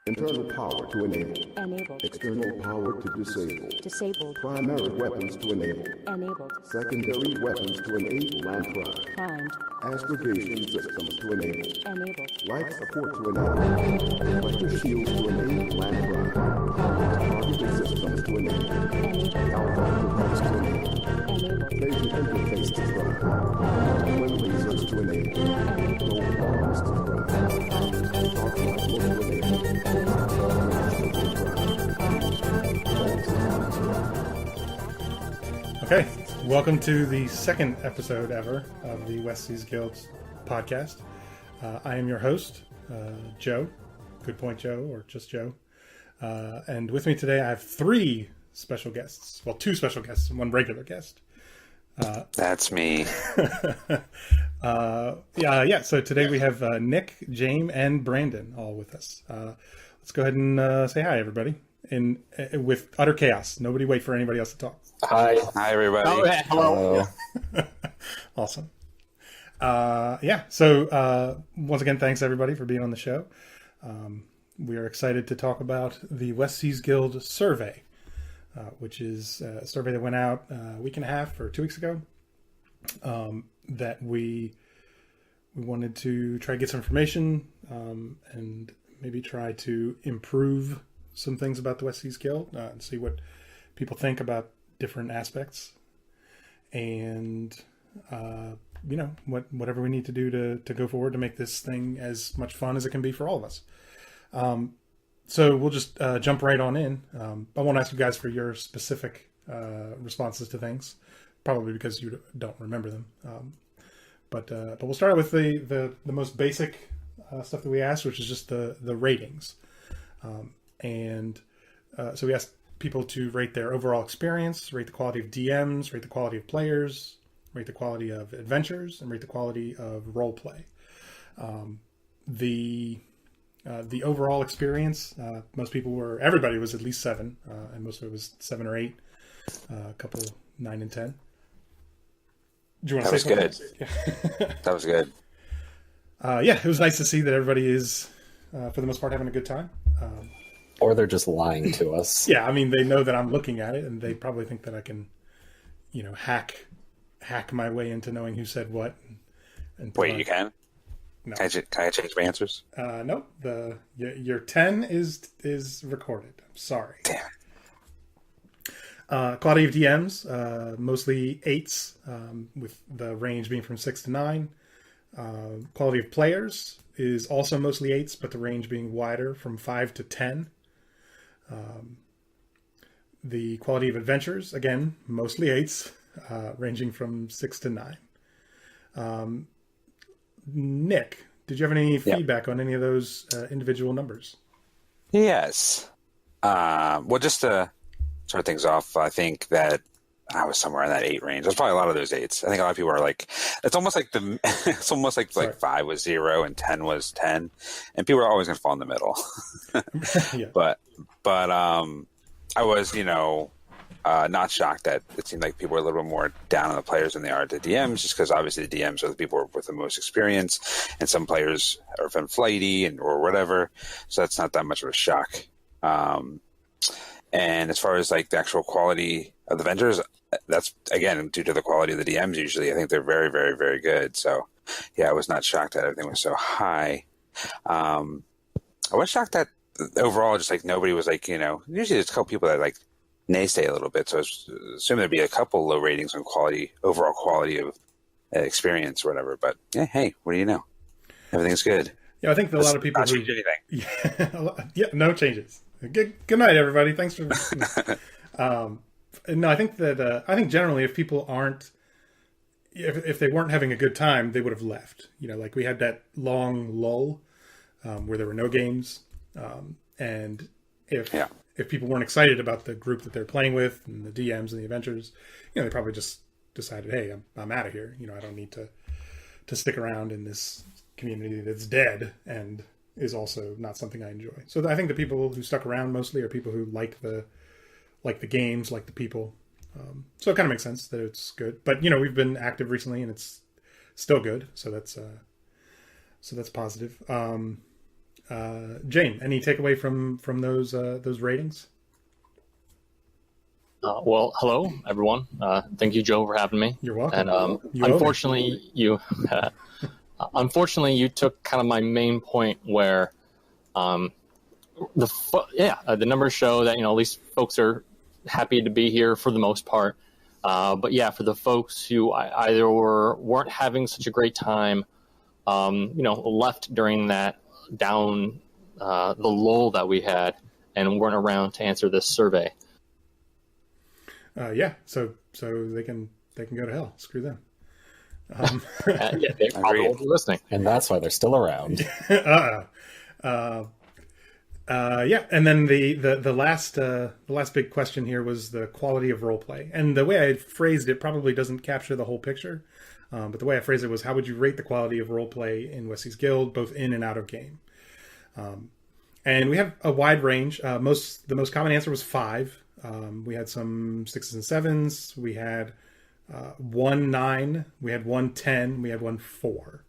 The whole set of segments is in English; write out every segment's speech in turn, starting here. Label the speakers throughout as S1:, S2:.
S1: Internal power to enable.
S2: Enabled.
S1: External power to disable.
S2: Disabled.
S1: Primary weapons to enable.
S2: Enabled.
S1: Secondary weapons to enable and prime.
S2: Primed.
S1: Astrogation systems to enable.
S2: Enabled.
S1: Life support to enable. Electric shields to enable and prime. Targeted systems to enable.
S2: Enabled.
S1: Alpha device to enable.
S2: Enabled.
S1: Laser interface to prime. Twin lasers to enable. Gold arms to prime. Dark rifle to enable.
S3: Okay, welcome to the second episode ever of the West Seas Guild podcast. I am your host, Joe, Good Point Joe, or just Joe. And with me today, I have three special guests. Well, two special guests and one regular guest.
S4: That's me.
S3: So today we have Nick, Jaim, and Brandon all with us. Let's go ahead and say hi, everybody. With utter chaos. Nobody wait for anybody else to talk.
S4: Hi everybody.
S5: Oh, yeah. Hello.
S3: Awesome. So once again, thanks everybody for being on the show. We are excited to talk about the West Seas Guild survey, which is a survey that went out a week and a half or 2 weeks ago, that we wanted to try to get some information and maybe try to improve some things about the West Seas Guild and see what people think about different aspects, and whatever we need to do to go forward to make this thing as much fun as it can be for all of us. So we'll just jump right on in. I won't ask you guys for your specific responses to things, probably because you don't remember them. But we'll start out with the most basic stuff that we asked, which is just the ratings. So we asked people to rate their overall experience, rate the quality of DMs, rate the quality of players, rate the quality of adventures, and rate the quality of role play. The overall experience, everybody was at least 7, and most of it was 7 or 8, a couple 9 and 10. Do you want to say
S4: That was
S3: something?
S4: good.
S3: Yeah.
S4: That was good.
S3: It was nice to see that everybody is, for the most part, having a good time.
S5: Or they're just lying to us.
S3: Yeah, I mean, they know that I'm looking at it, and they probably think that I can, hack my way into knowing who said what. And
S4: Wait, you can?
S3: No.
S4: Can I change my answers?
S3: No. Your 10 is recorded. I'm sorry.
S4: Damn.
S3: Quality of DMs, mostly 8s, with the range being from 6 to 9. Quality of players is also mostly 8s, but the range being wider from 5 to 10. The quality of adventures, again, mostly 8s, ranging from 6 to 9. Nick, did you have any feedback on any of those individual numbers?
S4: Yes. Well, just to start things off, I think that I was somewhere in that 8 range. There's probably a lot of those 8s. I think a lot of people are like, it's almost like it's almost like 5 was 0 and 10 was 10, and people are always going to fall in the middle.
S3: Yeah.
S4: But I was, not shocked that it seemed like people were a little bit more down on the players than they are the DMs, just because obviously the DMs are the people with the most experience, and some players are been flighty or whatever, so that's not that much of a shock. And as far as like the actual quality of the vendors, that's again due to the quality of the DMs. Usually, I think they're very, very, very good. So, yeah, I was not shocked that everything was so high. I was shocked that overall, just like nobody was like, usually there's a couple people that like naysay a little bit. So I assume there'd be a couple low ratings on overall quality of experience or whatever. But yeah, hey, what do you know? Everything's good.
S3: Yeah, I think that a lot of people
S4: not change anything.
S3: Yeah, no changes. Good night, everybody. Thanks for. No, I think generally, if people aren't, if they weren't having a good time, they would have left. Like we had that long lull where there were no games, and if people weren't excited about the group that they're playing with and the DMs and the adventures, they probably just decided, hey, I'm out of here. I don't need to stick around in this community that's dead and is also not something I enjoy. So I think the people who stuck around mostly are people who like the games, like the people. So it kind of makes sense that it's good. But we've been active recently and it's still good. So that's positive. Jaim, any takeaway from those ratings?
S2: Well, hello everyone. Thank you, Joe, for having me.
S3: You're welcome.
S2: And unfortunately, you took kind of my main point where, the numbers show that at least folks are happy to be here for the most part. But yeah, for the folks who either weren't having such a great time, left during that down the lull that we had, and weren't around to answer this survey.
S3: So they can go to hell. Screw them.
S2: They probably won't be listening,
S5: And that's why they're still around.
S3: And then the last big question here was the quality of roleplay, and the way I phrased it probably doesn't capture the whole picture. But the way I phrased it was, how would you rate the quality of roleplay in Westies Guild, both in and out of game? And we have a wide range. The most common answer was 5. We had some 6s and 7s. We had 1 9. We had 1 10. We had 1 4.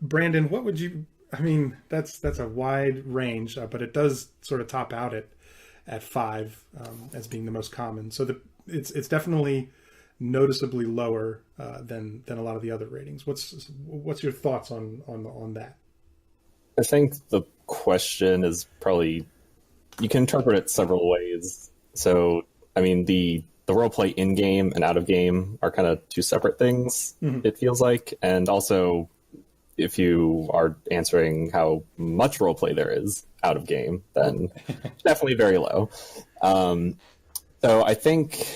S3: Brandon, what would you? I mean, that's a wide range, but it does sort of top out at 5 as being the most common. So it's definitely noticeably lower than a lot of the other ratings. What's your thoughts on that?
S5: I think the question is probably, you can interpret it several ways. So, I mean, the roleplay in-game and out-of-game are kind of two separate things, It feels like. And also, if you are answering how much roleplay there is out-of-game, then definitely very low. So I think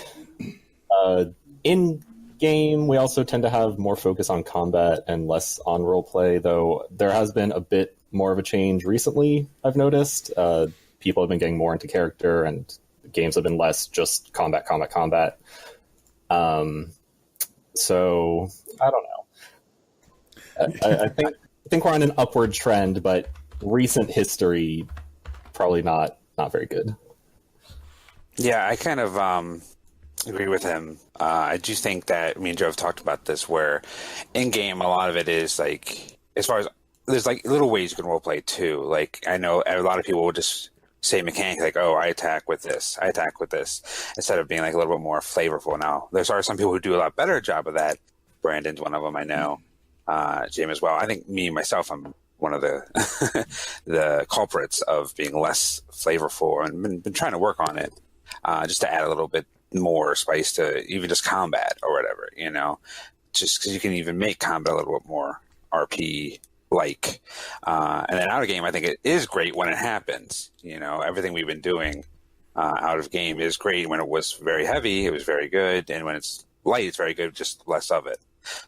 S5: in-game, we also tend to have more focus on combat and less on roleplay, though there has been a bit more of a change recently, I've noticed. People have been getting more into character, and games have been less just combat. So I don't know. I think we're on an upward trend, but recent history probably not very good.
S4: Yeah, I kind of agree with him. I do think that me and Joe have talked about this, where in game a lot of it is like, as far as there's like little ways you can roleplay too. Like, I know a lot of people will just say mechanic like, oh, I attack with this, instead of being like a little bit more flavorful. Now, there are some people who do a lot better job of that. Brandon's one of them, I know. Jaim as well. I think myself, I'm one of the the culprits of being less flavorful, and been trying to work on it, just to add a little bit more spice to even just combat or whatever, just because you can even make combat a little bit more RP like. And then out of game, I think it is great when it happens. Everything we've been doing out of game is great. When it was very heavy, it was very good, and when it's light, it's very good, just less of it.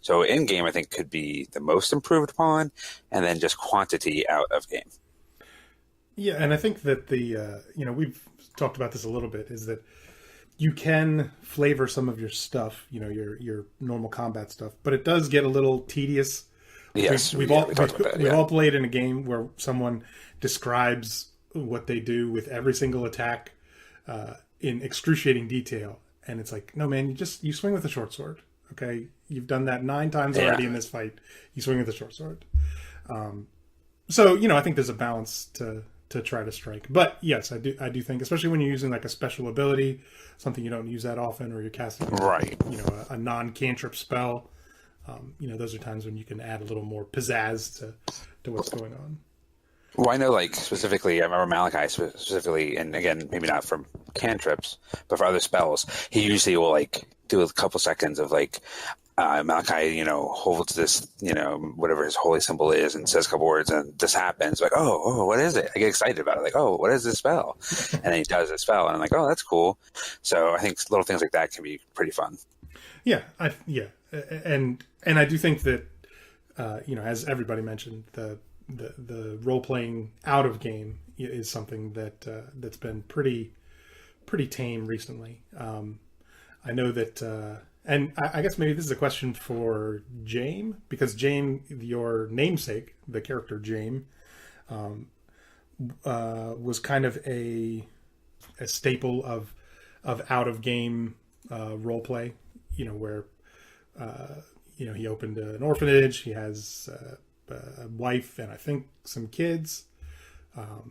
S4: So in game, I think could be the most improved upon, and then just quantity out of game.
S3: Yeah, and I think that we've talked about this a little bit, is that you can flavor some of your stuff, your normal combat stuff, but it does get a little tedious.
S4: Yes,
S3: we've all played in a game where someone describes what they do with every single attack in excruciating detail, and it's like, no, man, you swing with a short sword. Okay, you've done that 9 times already in this fight. You swing with a short sword. So I think there's a balance to try to strike. But yes, I do think, especially when you're using like a special ability, something you don't use that often, or you're casting a non-cantrip spell. Those are times when you can add a little more pizzazz to what's going on.
S4: Well, I know, like, specifically, I remember Malachi specifically, and again, maybe not for cantrips, but for other spells, he usually will, like, do a couple seconds of, like, Malachi, holds this, whatever his holy symbol is, and says a couple words, and this happens. Like, oh, what is it? I get excited about it. Like, oh, what is this spell? And then he does this spell, and I'm like, oh, that's cool. So I think little things like that can be pretty fun.
S3: Yeah, and I do think that, as everybody mentioned, the role playing out of game is something that's been pretty tame recently. I know that, and I guess maybe this is a question for Jaim, because Jaim, your namesake, the character Jaim, was kind of a staple of out of game role play. Where he opened an orphanage. He has a wife and I think some kids. But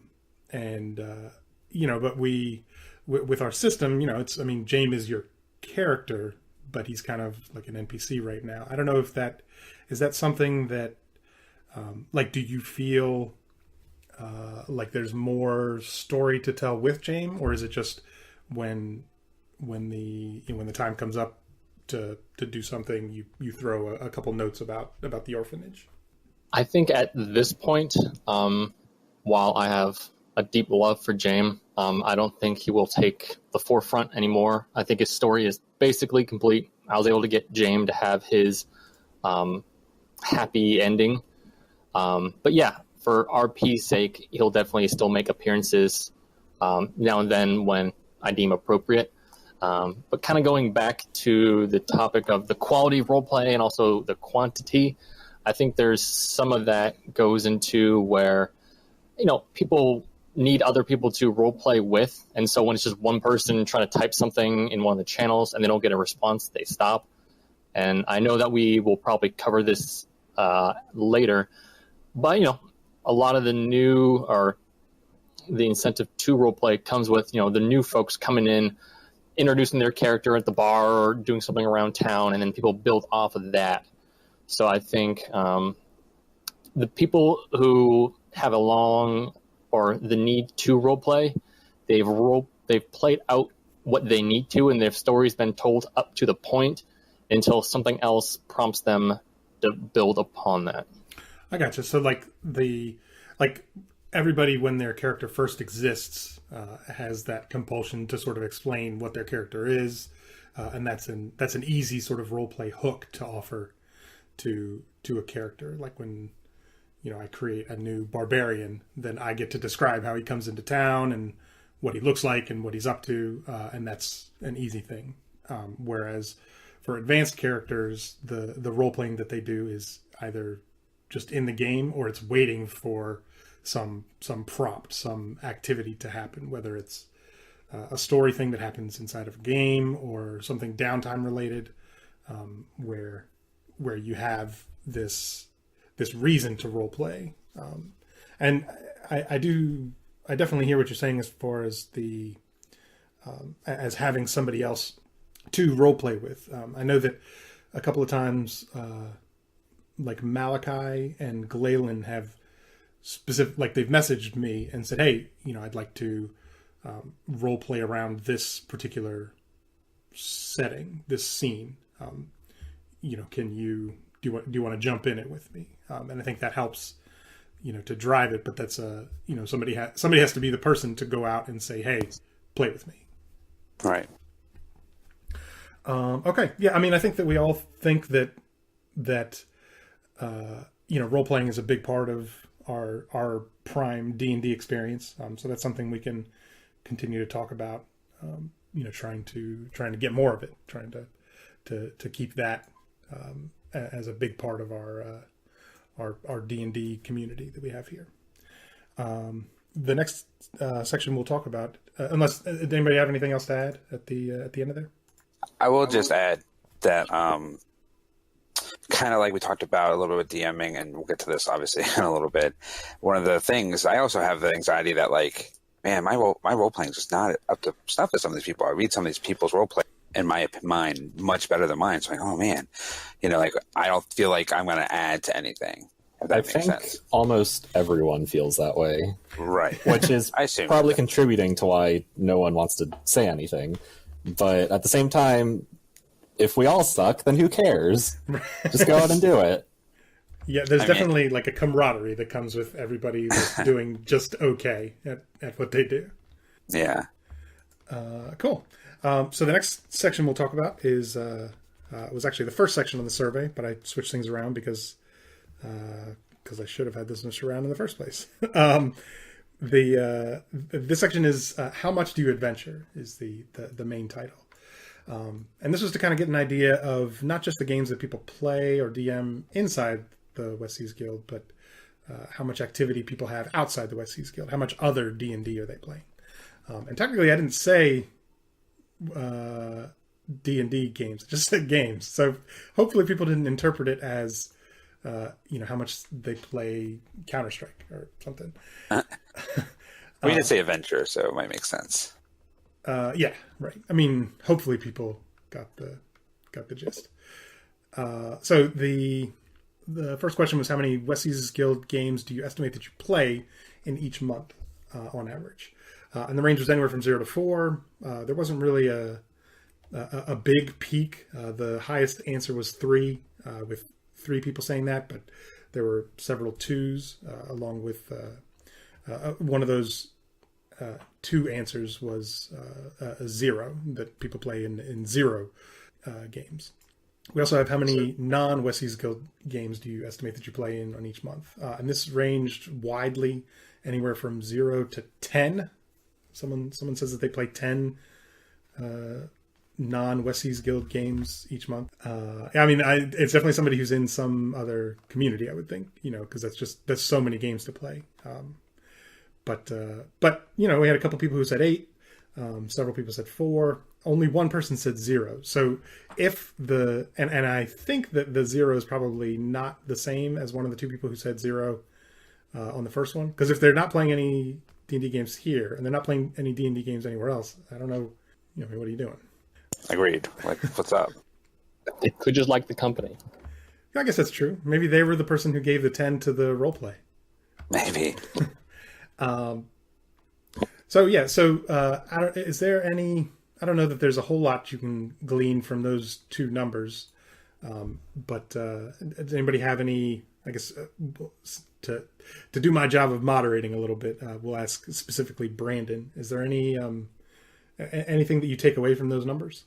S3: with our system, Jaim is your character, but he's kind of like an NPC right now. I don't know if is that something that, do you feel like there's more story to tell with Jaim, or is it just when the time comes up to do something, you throw a couple notes about the orphanage?
S2: I think at this point, while I have a deep love for Jaim, I don't think he will take the forefront anymore. I think his story is basically complete. I was able to get Jaim to have his happy ending. But yeah, for RP's sake, he'll definitely still make appearances now and then when I deem appropriate. But kind of going back to the topic of the quality of roleplay and also the quantity, I think there's some of that goes into where, people need other people to roleplay with. And so when it's just one person trying to type something in one of the channels and they don't get a response, they stop. And I know that we will probably cover this later, but, a lot of the new or the incentive to roleplay comes with, the new folks coming in, introducing their character at the bar or doing something around town, and then people build off of that. So I think the people who have a long or the need to roleplay, they've played out what they need to, and their story's been told up to the point until something else prompts them to build upon that.
S3: I gotcha. So everybody, when their character first exists, has that compulsion to sort of explain what their character is, and that's an easy sort of role play hook to offer to a character. Like when I create a new barbarian, then I get to describe how he comes into town and what he looks like and what he's up to, and that's an easy thing. Whereas for advanced characters, the role playing that they do is either just in the game or it's waiting for some prompt, some activity to happen, whether it's a story thing that happens inside of a game or something downtime related, where you have this reason to role play. And I definitely hear what you're saying as far as as having somebody else to role play with. I know that a couple of times, like Malachi and Glaylan have they've messaged me and said, hey, I'd like to role play around this particular setting, this scene. Do you want to jump in it with me? And I think that helps, to drive it, but that's somebody has to be the person to go out and say, hey, play with me.
S4: Right.
S3: Okay. Yeah. I think that we all think that role playing is a big part of our prime D&D experience. So that's something we can continue to talk about, trying to get more of it, trying to keep that, as a big part of our D&D community that we have here. The next section we'll talk about, unless did anybody have anything else to add at the end of there?
S4: I will just add that kind of like we talked about a little bit with DMing, and we'll get to this obviously in a little bit. One of the things, I also have the anxiety that my role playing is just not up to snuff with some of these people. I read some of these people's role play in my mind much better than mine. So oh man, I don't feel like I'm going to add to anything. If that
S5: I
S4: makes
S5: think
S4: sense.
S5: almost everyone feels that way.
S4: Right.
S5: Which is
S4: I
S5: probably contributing to why no one wants to say anything. But at the same time, if we all suck, then who cares? Just go out and do it.
S3: Yeah, there's definitely a camaraderie that comes with everybody that's doing just okay at what they do.
S4: Yeah.
S3: Cool. So the next section we'll talk about is was actually the first section on the survey, but I switched things around because I should have had this around in the first place. This section is how much do you adventure is the main title. And this was to kind of get an idea of not just the games that people play or DM inside the West Seas Guild, but how much activity people have outside the West Seas Guild. How much other D&D are they playing? And technically, I didn't say D&D games. I just said games. So hopefully people didn't interpret it as how much they play Counter-Strike or something.
S4: We did say adventure, so it might make sense.
S3: Yeah, right. I mean, hopefully people got the gist. So the first question was, how many Westies Guild games do you estimate that you play in each month on average? And the range was anywhere from 0 to 4. There wasn't really a big peak. The highest answer was 3, with 3 people saying that, but there were several 2s, along with one of those 2 answers was a 0, that people play in 0 games. We also have, how many non-Westies Guild games do you estimate that you play in on each month? And this ranged widely, anywhere from 0 to 10. Someone says that they play 10 non-Westies Guild games each month. I mean, it's definitely somebody who's in some other community, I would think, because that's so many games to play. But we had a couple people who said 8. Several people said 4. Only one person said 0. So if and I think that the 0 is probably not the same as one of the 2 people who said 0 on the first one. Because if they're not playing any D&D games here and they're not playing any D&D games anywhere else, I don't know, what are you doing?
S4: Agreed. Like, what's up?
S2: They could just like the company.
S3: I guess that's true. Maybe they were the person who gave the 10 to the roleplay.
S4: Maybe.
S3: Is there any? I don't know that there's a whole lot you can glean from those 2 numbers, but does anybody have any? I guess to do my job of moderating a little bit, we'll ask specifically Brandon. Is there any anything that you take away from those numbers?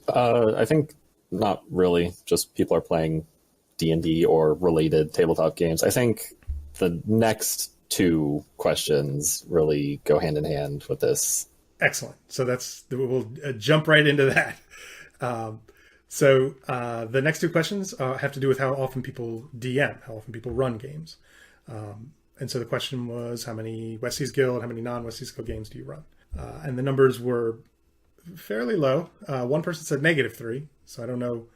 S5: I think not really. Just people are playing D&D or related tabletop games. I think the next 2 questions really go hand in hand with this.
S3: Excellent. So we'll jump right into that. The next 2 questions have to do with how often people DM, how often people run games. And so the question was, how many Westies Guild, how many non-Westies Guild games do you run? And the numbers were fairly low. One person said -3. So I don't know.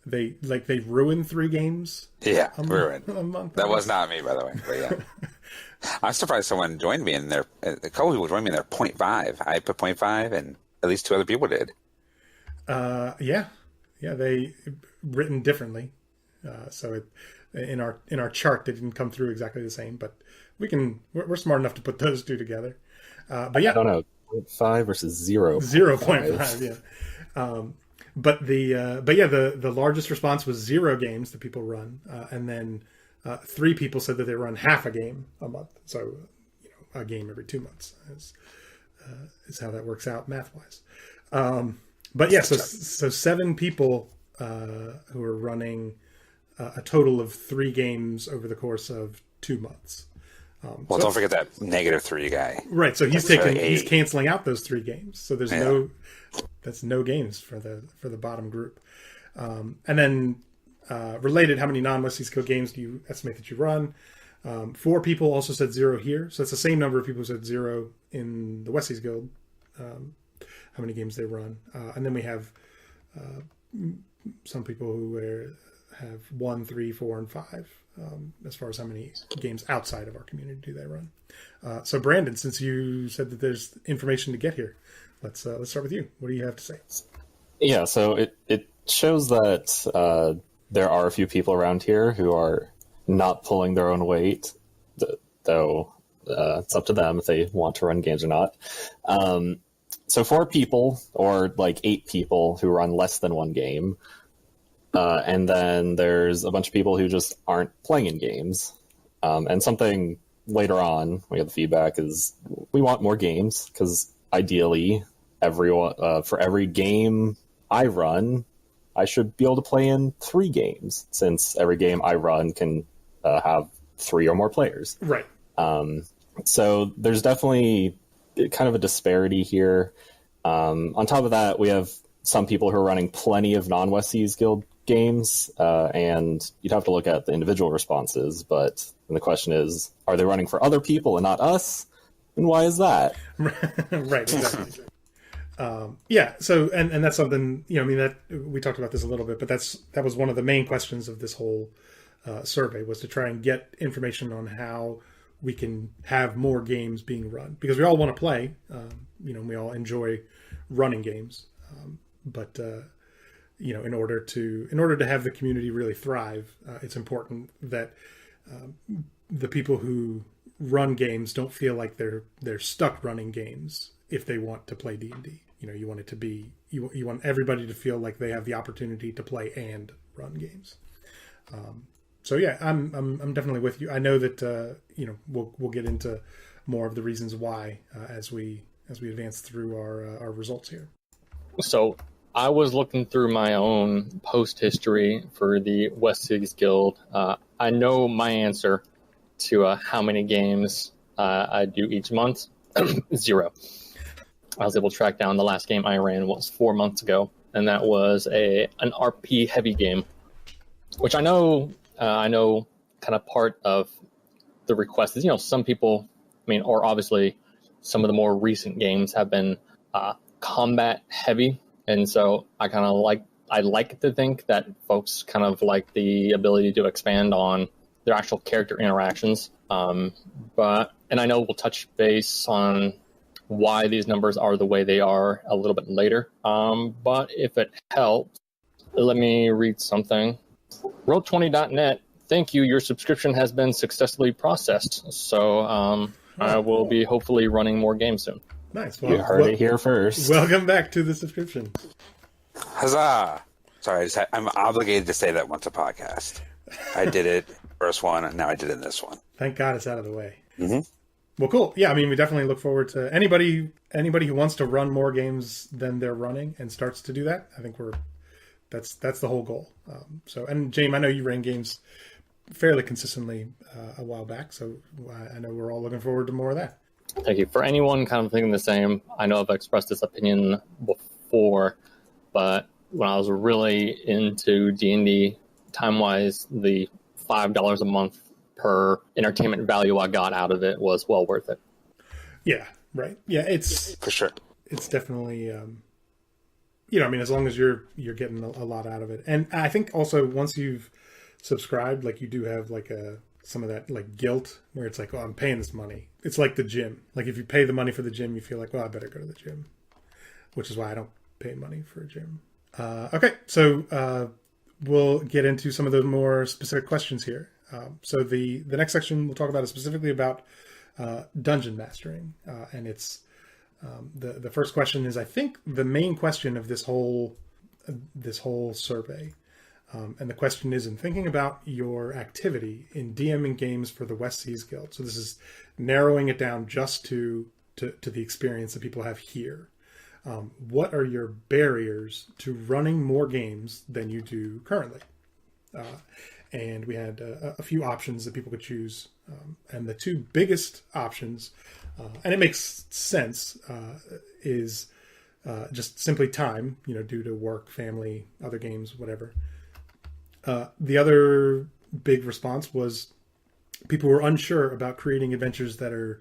S3: They ruined 3 games.
S4: Yeah, ruined.
S3: A month.
S4: That was not me, by the way. But yeah. I'm surprised someone joined me in there. A couple people joined me in there 0.5. I put 0.5, and at least 2 other people did.
S3: Yeah, they written differently. So in our chart, they didn't come through exactly the same. But we're smart enough to put those 2 together. But yeah,
S5: I don't know, 0.5 versus 0.
S3: 0.5. Yeah. But the largest response was 0 games that people run, and then 3 people said that they run half a game a month. So, a game every 2 months is how that works out math wise. But yeah, so 7 people who are running a total of 3 games over the course of 2 months.
S4: Don't forget that -3 guy.
S3: Right. So he's canceling out those 3 games. So there's no games for the bottom group. And then related, how many non-Westies Guild games do you estimate that you run? 4 people also said 0 here. So it's the same number of people who said 0 in the Westies Guild, how many games they run. And then we have some people who have 1, 3, 4, and 5. As far as how many games outside of our community do they run. So Brandon, since you said that there's information to get here, let's start with you. What do you have to say?
S5: Yeah, so it shows that there are a few people around here who are not pulling their own weight, though it's up to them if they want to run games or not. So 4 people, or like 8 people who run less than 1 game. And then there's a bunch of people who just aren't playing in games. And something later on, we have the feedback is we want more games, because ideally, everyone for every game I run, I should be able to play in 3 games, since every game I run can have 3 or more players.
S3: Right.
S5: So there's definitely kind of a disparity here. On top of that, we have some people who are running plenty of non-Westies Guild games, and you'd have to look at the individual responses, but the question is, are they running for other people and not us? And why is that?
S3: Right, exactly. Yeah, so and that's something, that we talked about this a little bit, but that was one of the main questions of this whole survey, was to try and get information on how we can have more games being run, because we all want to play. We all enjoy running games, but in order to have the community really thrive, it's important that the people who run games don't feel like they're stuck running games if they want to play D&D. You want it to be, you want everybody to feel like they have the opportunity to play and run games. So yeah, I'm definitely with you. I know that we'll get into more of the reasons why as we advance through our results here.
S2: So I was looking through my own post history for the West Cities Guild. I know my answer to how many games I do each month. 0. I was able to track down the last game I ran was 4 months ago, and that was an RP heavy game, which I know kind of part of the request is, some people, or obviously some of the more recent games have been combat heavy. And so I like to think that folks kind of like the ability to expand on their actual character interactions. And I know we'll touch base on why these numbers are the way they are a little bit later. But if it helps, let me read something. Roll20.net, thank you. Your subscription has been successfully processed. So I will be hopefully running more games soon.
S3: Nice.
S5: You heard it here first.
S3: Welcome back to the subscription.
S4: Huzzah! Sorry, I'm obligated to say that once a podcast. I did it first one, and now I did it in this one.
S3: Thank God it's out of the way.
S4: Mm-hmm.
S3: Well, cool. Yeah, we definitely look forward to anybody who wants to run more games than they're running and starts to do that. I think that's the whole goal. And Jaim, I know you ran games fairly consistently a while back, so I know we're all looking forward to more of that.
S2: Thank you. For anyone kind of thinking the same, I know I've expressed this opinion before, but when I was really into D&D, time-wise, the $5 a month per entertainment value I got out of it was well worth it.
S3: Yeah, right. Yeah, it's
S4: for sure.
S3: It's definitely, as long as you're getting a lot out of it. And I think also once you've subscribed, like you do have like some of that like guilt where it's like, oh, I'm paying this money. It's like the gym. Like if you pay the money for the gym, you feel like, well, I better go to the gym, which is why I don't pay money for a gym. Okay, so we'll get into some of the more specific questions here. So the next section we'll talk about is specifically about dungeon mastering, and it's the first question is, I think, the main question of this whole survey. And the question is, in thinking about your activity in DMing games for the West Seas Guild. So this is narrowing it down just to the experience that people have here. What are your barriers to running more games than you do currently? And we had a few options that people could choose. And the two biggest options, and it makes sense, is just simply time, due to work, family, other games, whatever. The other big response was people were unsure about creating adventures that are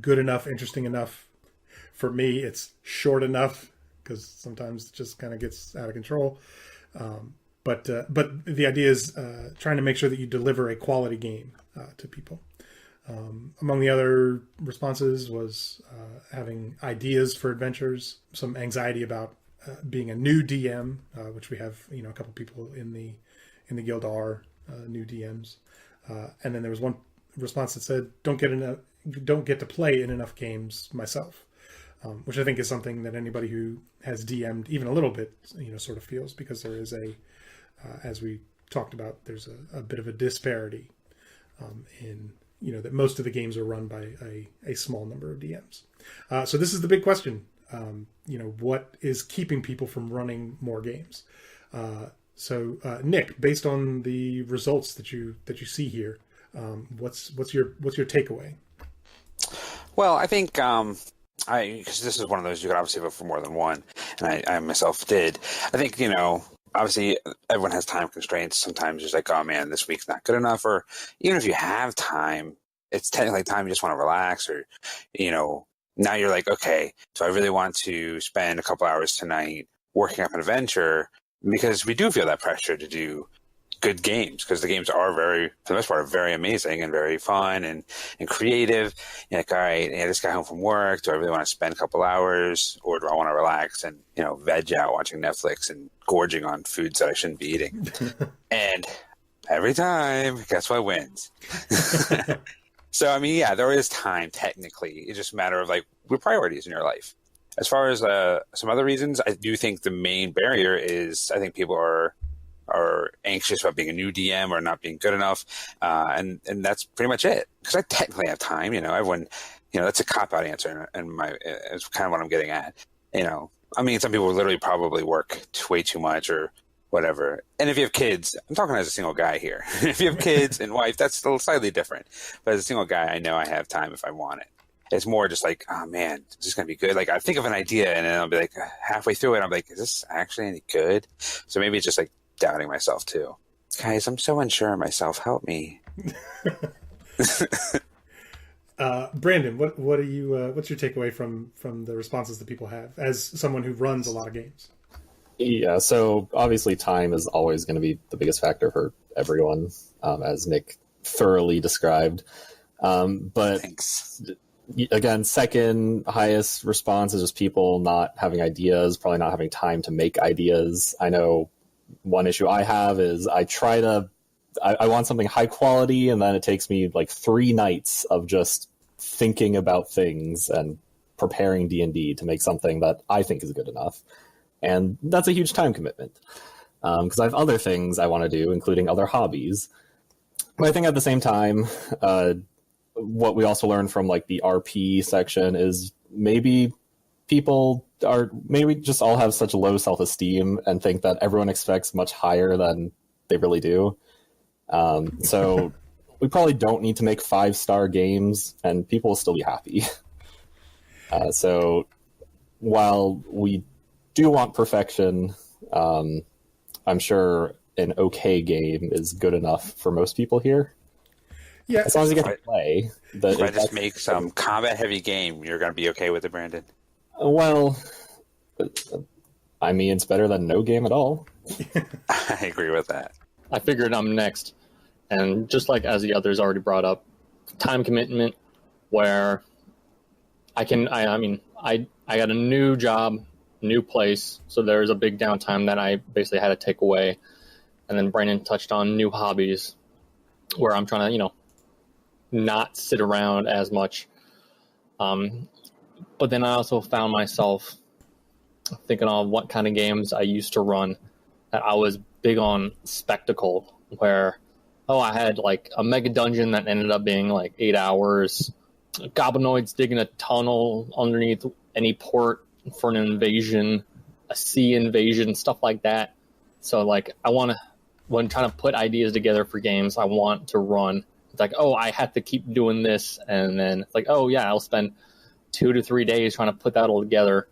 S3: good enough, interesting enough. For me, it's short enough because sometimes it just kind of gets out of control. But the idea is trying to make sure that you deliver a quality game to people. Among the other responses was having ideas for adventures, some anxiety about being a new DM, which we have, a couple people in the guild are new DMs, and then there was one response that said, "Don't get to play in enough games myself," which I think is something that anybody who has DM'd even a little bit, sort of feels, because there is as we talked about, there's a bit of a disparity in that most of the games are run by a small number of DMs. So this is the big question. What is keeping people from running more games? So Nick, based on the results that you see here, what's your takeaway?
S4: Well, I think because this is one of those you could obviously vote for more than one, and I myself did. I think obviously everyone has time constraints. Sometimes it's like, oh man, this week's not good enough, or even if you have time, it's technically time you just want to relax, or now you're like, okay, so I really want to spend a couple hours tonight working up an adventure. Because we do feel that pressure to do good games, because the games are very, for the most part, are very amazing and very fun and creative. You're like, all right, I just got home from work. Do I really want to spend a couple hours, or do I want to relax and, veg out watching Netflix and gorging on foods that I shouldn't be eating? And every time, guess what wins? So, I mean, yeah, there is time technically. It's just a matter of like your priorities in your life. As far as some other reasons, I do think the main barrier is I think people are anxious about being a new DM or not being good enough, and that's pretty much it. Because I technically have time, everyone, that's a cop out answer, and it's kind of what I'm getting at. I mean, some people literally probably work way too much or whatever. And if you have kids, I'm talking as a single guy here. If you have kids and wife, that's still slightly different. But as a single guy, I know I have time if I want it. It's more just like, oh man, is this going to be good? Like I think of an idea and then I'll be like halfway through it, I'm like, is this actually any good? So maybe it's just like doubting myself too. Guys, I'm so unsure of myself. Help me.
S3: Brandon, what are you? What's your takeaway from the responses that people have as someone who runs a lot of games?
S5: Yeah, so obviously time is always going to be the biggest factor for everyone, as Nick thoroughly described. But
S4: Thanks.
S5: Again, second highest response is just people not having ideas, probably not having time to make ideas. I know one issue I have is I want something high quality, and then it takes me like 3 nights of just thinking about things and preparing D&D to make something that I think is good enough. And that's a huge time commitment because I have other things I want to do, including other hobbies. But I think at the same time, what we also learned from like the RP section is maybe people maybe just all have such low self-esteem and think that everyone expects much higher than they really do. So we probably don't need to make 5-star games and people will still be happy. So while we do want perfection, I'm sure an okay game is good enough for most people here.
S3: Yeah,
S5: as long as you get to play.
S4: If I just make some combat-heavy game, you're going to be okay with it, Brandon?
S5: Well, I mean, it's better than no game at all.
S4: I agree with that.
S2: I figured I'm next. And just like as the others already brought up, time commitment where I got a new job, new place, so there's a big downtime that I basically had to take away. And then Brandon touched on new hobbies where I'm trying to, not sit around as much. But then I also found myself thinking on what kind of games I used to run, that I was big on spectacle, where, I had like a mega dungeon that ended up being like 8 hours, goblinoids digging a tunnel underneath any port for an invasion, a sea invasion, stuff like that. So like when trying to put ideas together for games I want to run, it's like, I have to keep doing this, and then it's like, I'll spend 2 to 3 days trying to put that all together.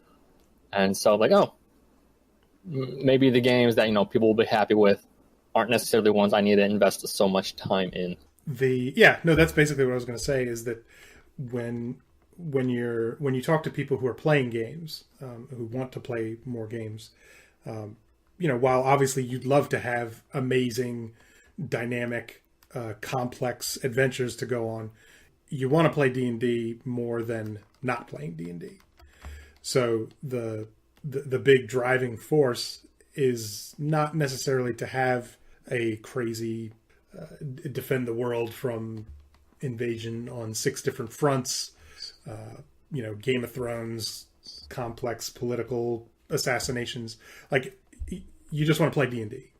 S2: And so like, maybe the games that people will be happy with aren't necessarily the ones I need to invest so much time in.
S3: That's basically what I was going to say, is that when you talk to people who are playing games, who want to play more games, while obviously you'd love to have amazing, dynamic, complex adventures to go on, you want to play D&D more than not playing D&D. So the big driving force is not necessarily to have a crazy defend the world from invasion on 6 different fronts, Game of Thrones, complex political assassinations. Like, you just want to play D&D.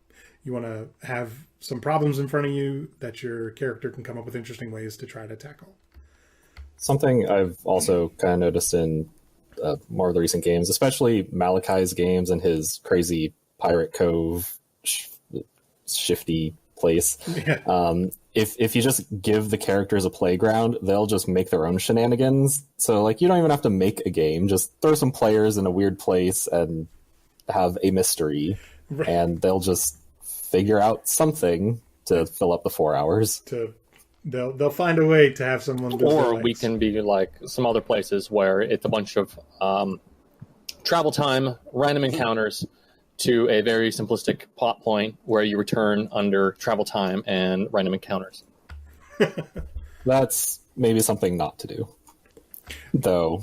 S3: You want to have some problems in front of you that your character can come up with interesting ways to try to tackle.
S5: Something I've also kind of noticed in more of the recent games, especially Malachi's games and his crazy Pirate Cove shifty place. Yeah. If you just give the characters a playground, they'll just make their own shenanigans. So like, you don't even have to make a game. Just throw some players in a weird place and have a mystery, right, and they'll just figure out something to fill up the 4 hours.
S3: They'll find a way to have someone.
S2: Or we can be like some other places where it's a bunch of travel time, random encounters to a very simplistic plot point where you return under travel time and random encounters.
S5: That's maybe something not to do, though.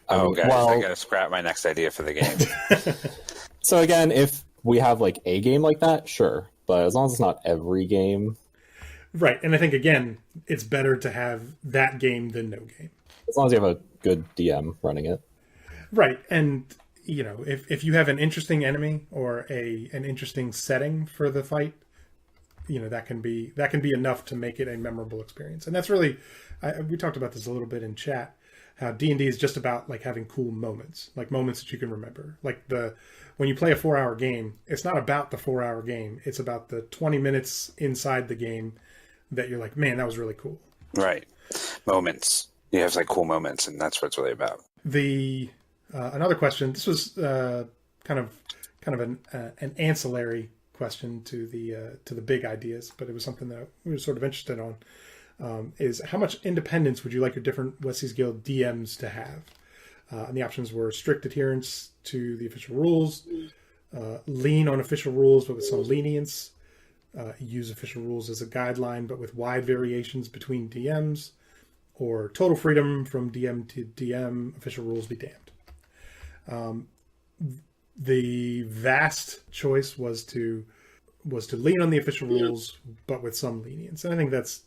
S4: Oh, guys,
S5: well,
S4: I gotta scrap my next idea for the game.
S5: So again, if we have like a game like that, sure, but as long as it's not every game,
S3: Right. And I think, again, it's better to have that game than no game.
S5: as long as you have a good DM running it.
S3: Right. And, you know, if you have an interesting enemy or an interesting setting for the fight, you know, that can be enough to make it a memorable experience. And that's really, we talked about this a little bit in chat, how D&D is just about like having cool moments, like moments that you can remember. Like when you play a 4-hour game, it's not about the 4-hour game. It's about the 20 minutes inside the game that you're like, man, that was really cool.
S4: Right. Moments. You have like cool moments, and that's what it's really about.
S3: The another question. This was kind of an ancillary question to the big ideas, but it was something that we were sort of interested on. Is how much independence would you like your different Westies Guild DMs to have? And the options were strict adherence to the official rules, lean on official rules but with some lenience, use official rules as a guideline but with wide variations between DMs, or total freedom from DM to DM, official rules be damned. The vast choice was to lean on the official rules but with some lenience, and I think that's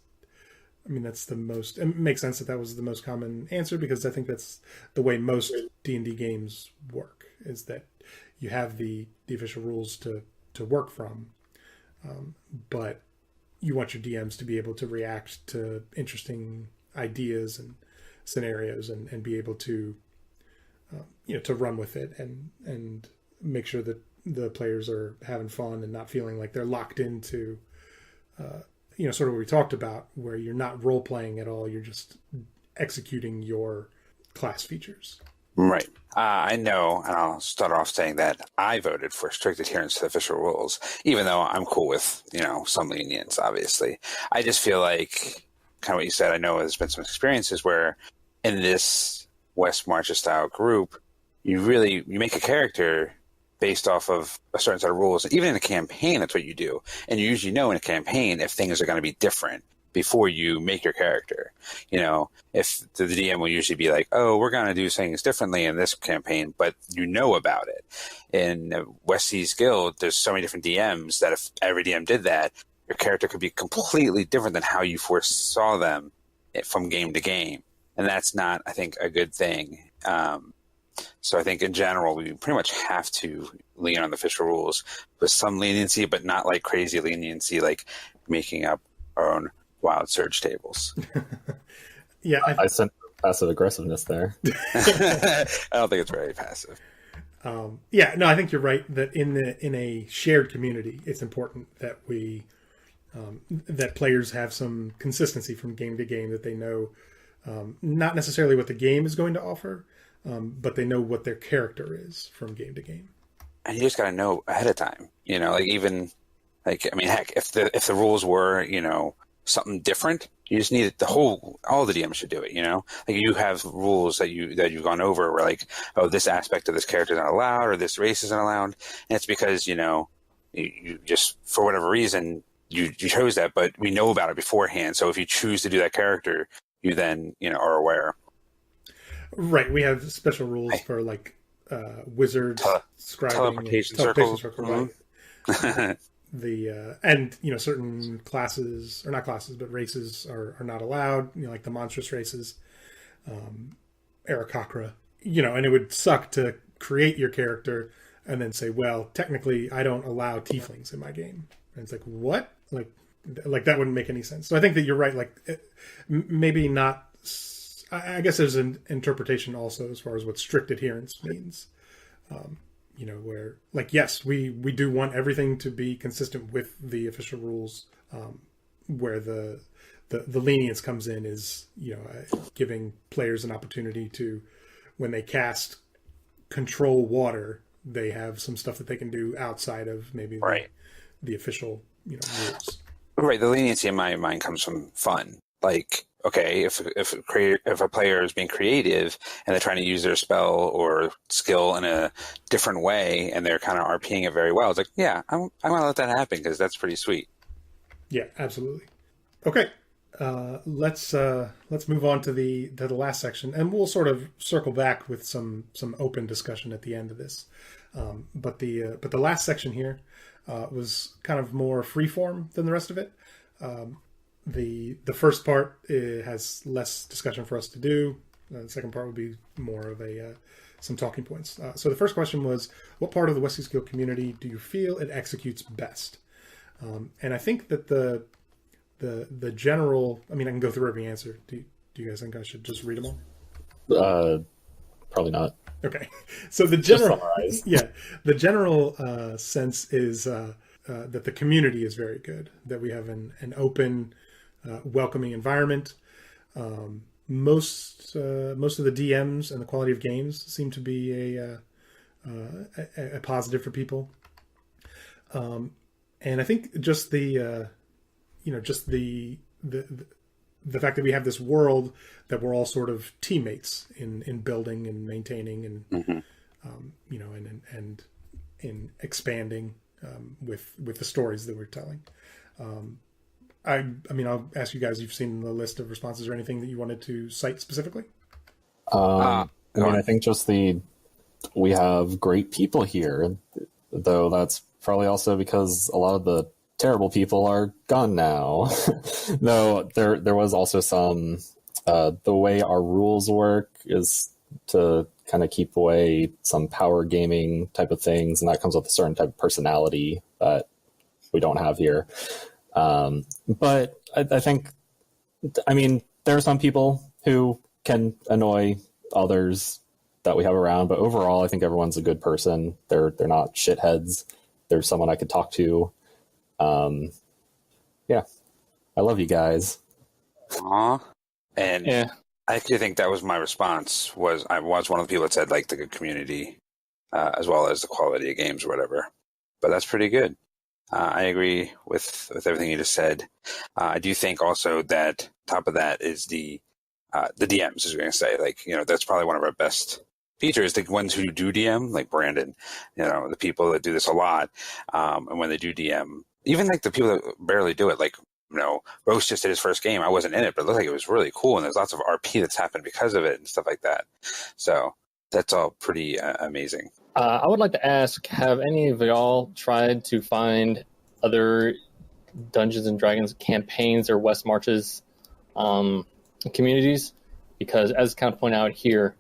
S3: the most. It makes sense that was the most common answer, because I think that's the way most D&D games work. Is that you have the official rules to work from, but you want your DMs to be able to react to interesting ideas and scenarios and be able to to run with it and make sure that the players are having fun and not feeling like they're locked into. Sort of what we talked about, where you're not role playing at all, you're just executing your class features.
S4: Right. I know, and I'll start off saying that I voted for strict adherence to the official rules, even though I'm cool with, some lenience, obviously. I just feel like, kind of what you said, I know there's been some experiences where in this West Marches style group, you make a character based off of a certain set of rules. Even in a campaign, that's what you do. And you usually know in a campaign if things are going to be different before you make your character. If the DM will usually be like, oh, we're going to do things differently in this campaign, but you know about it. In Westies Guild, there's so many different DMs that if every DM did that, your character could be completely different than how you foresaw them from game to game. And that's not, I think, a good thing. So I think in general, we pretty much have to lean on the official rules with some leniency, but not like crazy leniency, like making up our own wild surge tables.
S3: Yeah,
S5: I sent passive aggressiveness there.
S4: I don't think it's very passive.
S3: I think you're right that in a shared community, it's important that that players have some consistency from game to game, that they know not necessarily what the game is going to offer, but they know what their character is from game to game.
S4: And you just got to know ahead of time, heck, if the rules were, something different, you just need it. All the DMs should do it, like you have rules that you've gone over where like, oh, this aspect of this character is not allowed or this race isn't allowed. And it's because, you just, for whatever reason, you chose that, but we know about it beforehand. So if you choose to do that character, you then, are aware.
S3: Right, we have special rules for like wizards, scribing,
S4: teleportation circles.
S3: Right. And certain classes, or not classes, but races are not allowed. Like the monstrous races, Aarakocra. And it would suck to create your character and then say, well, technically, I don't allow tieflings in my game. And it's like, what? Like that wouldn't make any sense. So I think that you're right. Like maybe not. I guess there's an interpretation also as far as what strict adherence means. Where like, yes, we do want everything to be consistent with the official rules. Where the lenience comes in is, giving players an opportunity to, when they cast control water, they have some stuff that they can do outside of maybe the official rules.
S4: Right. The leniency in my mind comes from fun. Like, okay, if a player is being creative and they're trying to use their spell or skill in a different way and they're kind of RPing it very well, it's like, yeah, I want to let that happen because that's pretty sweet.
S3: Yeah, absolutely. Okay, let's move on to the last section, and we'll sort of circle back with some open discussion at the end of this. But the last section here was kind of more freeform than the rest of it. The first part has less discussion for us to do. The second part will be more of some talking points. So the first question was, what part of the West Seas Guild community do you feel it executes best? And I think that the general, I mean, I can go through every answer. Do you guys think I should just read them all?
S5: Probably not.
S3: Okay. So the general sense is that the community is very good, that we have an open, welcoming environment. Most of the DMs and the quality of games seem to be a positive for people. And I think just the fact that we have this world that we're all sort of teammates in building and maintaining and and in expanding with the stories that we're telling. I mean, I'll ask you guys, you've seen the list of responses or anything that you wanted to cite specifically?
S5: I think just we have great people here, though that's probably also because a lot of the terrible people are gone now. Though there was also some, the way our rules work is to kind of keep away some power gaming type of things, and that comes with a certain type of personality that we don't have here. But I think, I mean, there are some people who can annoy others that we have around, but overall, I think everyone's a good person. They're not shitheads. There's someone I could talk to. Yeah, I love you guys.
S4: Aww. And
S2: Yeah.
S4: I actually think that was my response. I was one of the people that said like the good community, as well as the quality of games or whatever. But that's pretty good. I agree with everything you just said. I do think also that top of that is the DMs, as we're going to say. Like, that's probably one of our best features, the ones who do DM, like Brandon, the people that do this a lot. And when they do DM, even like the people that barely do it, like, Roast just did his first game. I wasn't in it, but it looked like it was really cool. And there's lots of RP that's happened because of it and stuff like that. So that's all pretty amazing.
S2: I would like to ask, have any of y'all tried to find other Dungeons and Dragons campaigns or West Marches communities? Because as kind of pointed out here,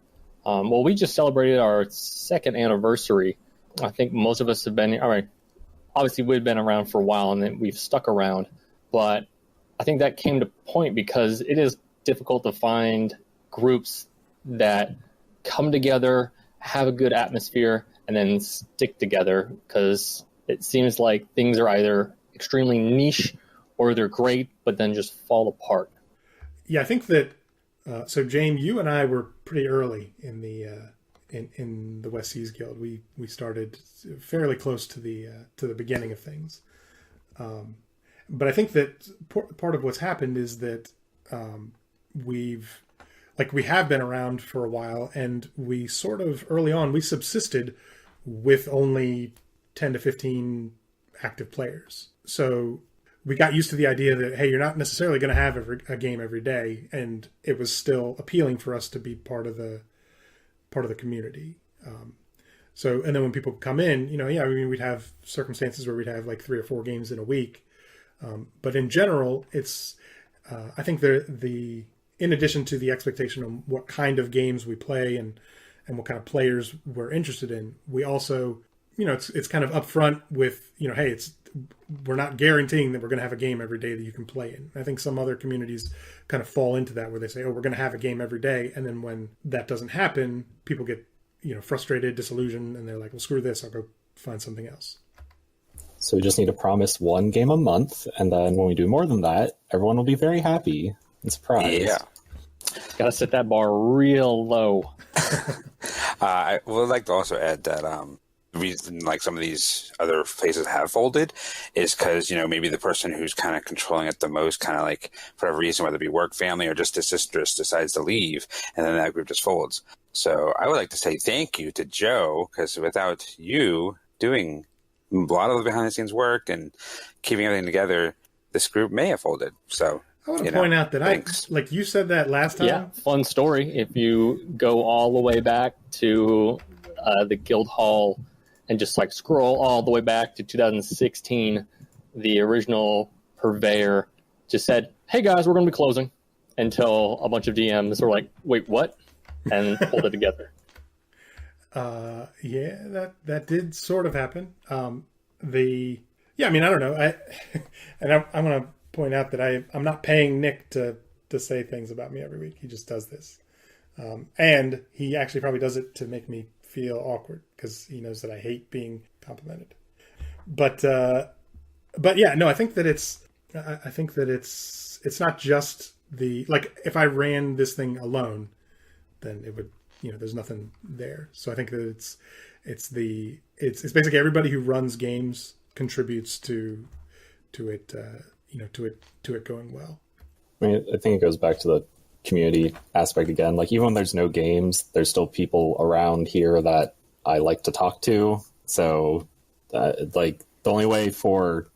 S2: we just celebrated our 2nd anniversary. I think most of us have been, all right, obviously we've been around for a while and then we've stuck around, but I think that came to point because it is difficult to find groups that come together, have a good atmosphere, and then stick together, because it seems like things are either extremely niche or they're great, but then just fall apart. Yeah,
S3: I think that, so Jaim, you and I were pretty early in the West Seas Guild. We started fairly close to the beginning of things. But I think that part of what's happened is that we have been around for a while, and we sort of early on we subsisted with only 10 to 15 active players. So we got used to the idea that, hey, you're not necessarily going to have a game every day, and it was still appealing for us to be part of the community. And then when people come in, we'd have circumstances where we'd have like 3 or 4 games in a week. But in general, it's I think the in addition to the expectation of what kind of games we play and what kind of players we're interested in, we also, it's kind of upfront with, hey, we're not guaranteeing that we're going to have a game every day that you can play in. I think some other communities kind of fall into that where they say, oh, we're going to have a game every day. And then when that doesn't happen, people get, frustrated, disillusioned, and they're like, well, screw this, I'll go find something else.
S5: So we just need to promise 1 game a month, and then when we do more than that, everyone will be very happy and surprised.
S4: Yeah.
S2: Got to set that bar real low.
S4: I would like to also add that the reason like some of these other phases have folded is because, maybe the person who's kind of controlling it the most, kind of like for whatever reason, whether it be work, family, or just disinterest, decides to leave, and then that group just folds. So I would like to say thank you to Joe, because without you doing a lot of the behind the scenes work and keeping everything together, this group may have folded. So
S3: I want to point out that
S4: thanks.
S3: like you said that last time.
S2: Yeah, fun story. If you go all the way back to the Guild Hall and just like scroll all the way back to 2016, the original purveyor just said, "Hey guys, we're going to be closing," until a bunch of DMs were like, "Wait, what?" and pulled it together.
S3: Yeah, that did sort of happen. I mean, I don't know. I'm going to point out that I'm not paying Nick to say things about me every week. He just does this. And he actually probably does it to make me feel awkward because he knows that I hate being complimented. But yeah, no, I think that it's not just like if I ran this thing alone, then it would, there's nothing there. So I think that it's basically everybody who runs games contributes to it, to it going well.
S5: I mean, I think it goes back to the community aspect again. Like, even when there's no games, there's still people around here that I like to talk to. So, like, the only way for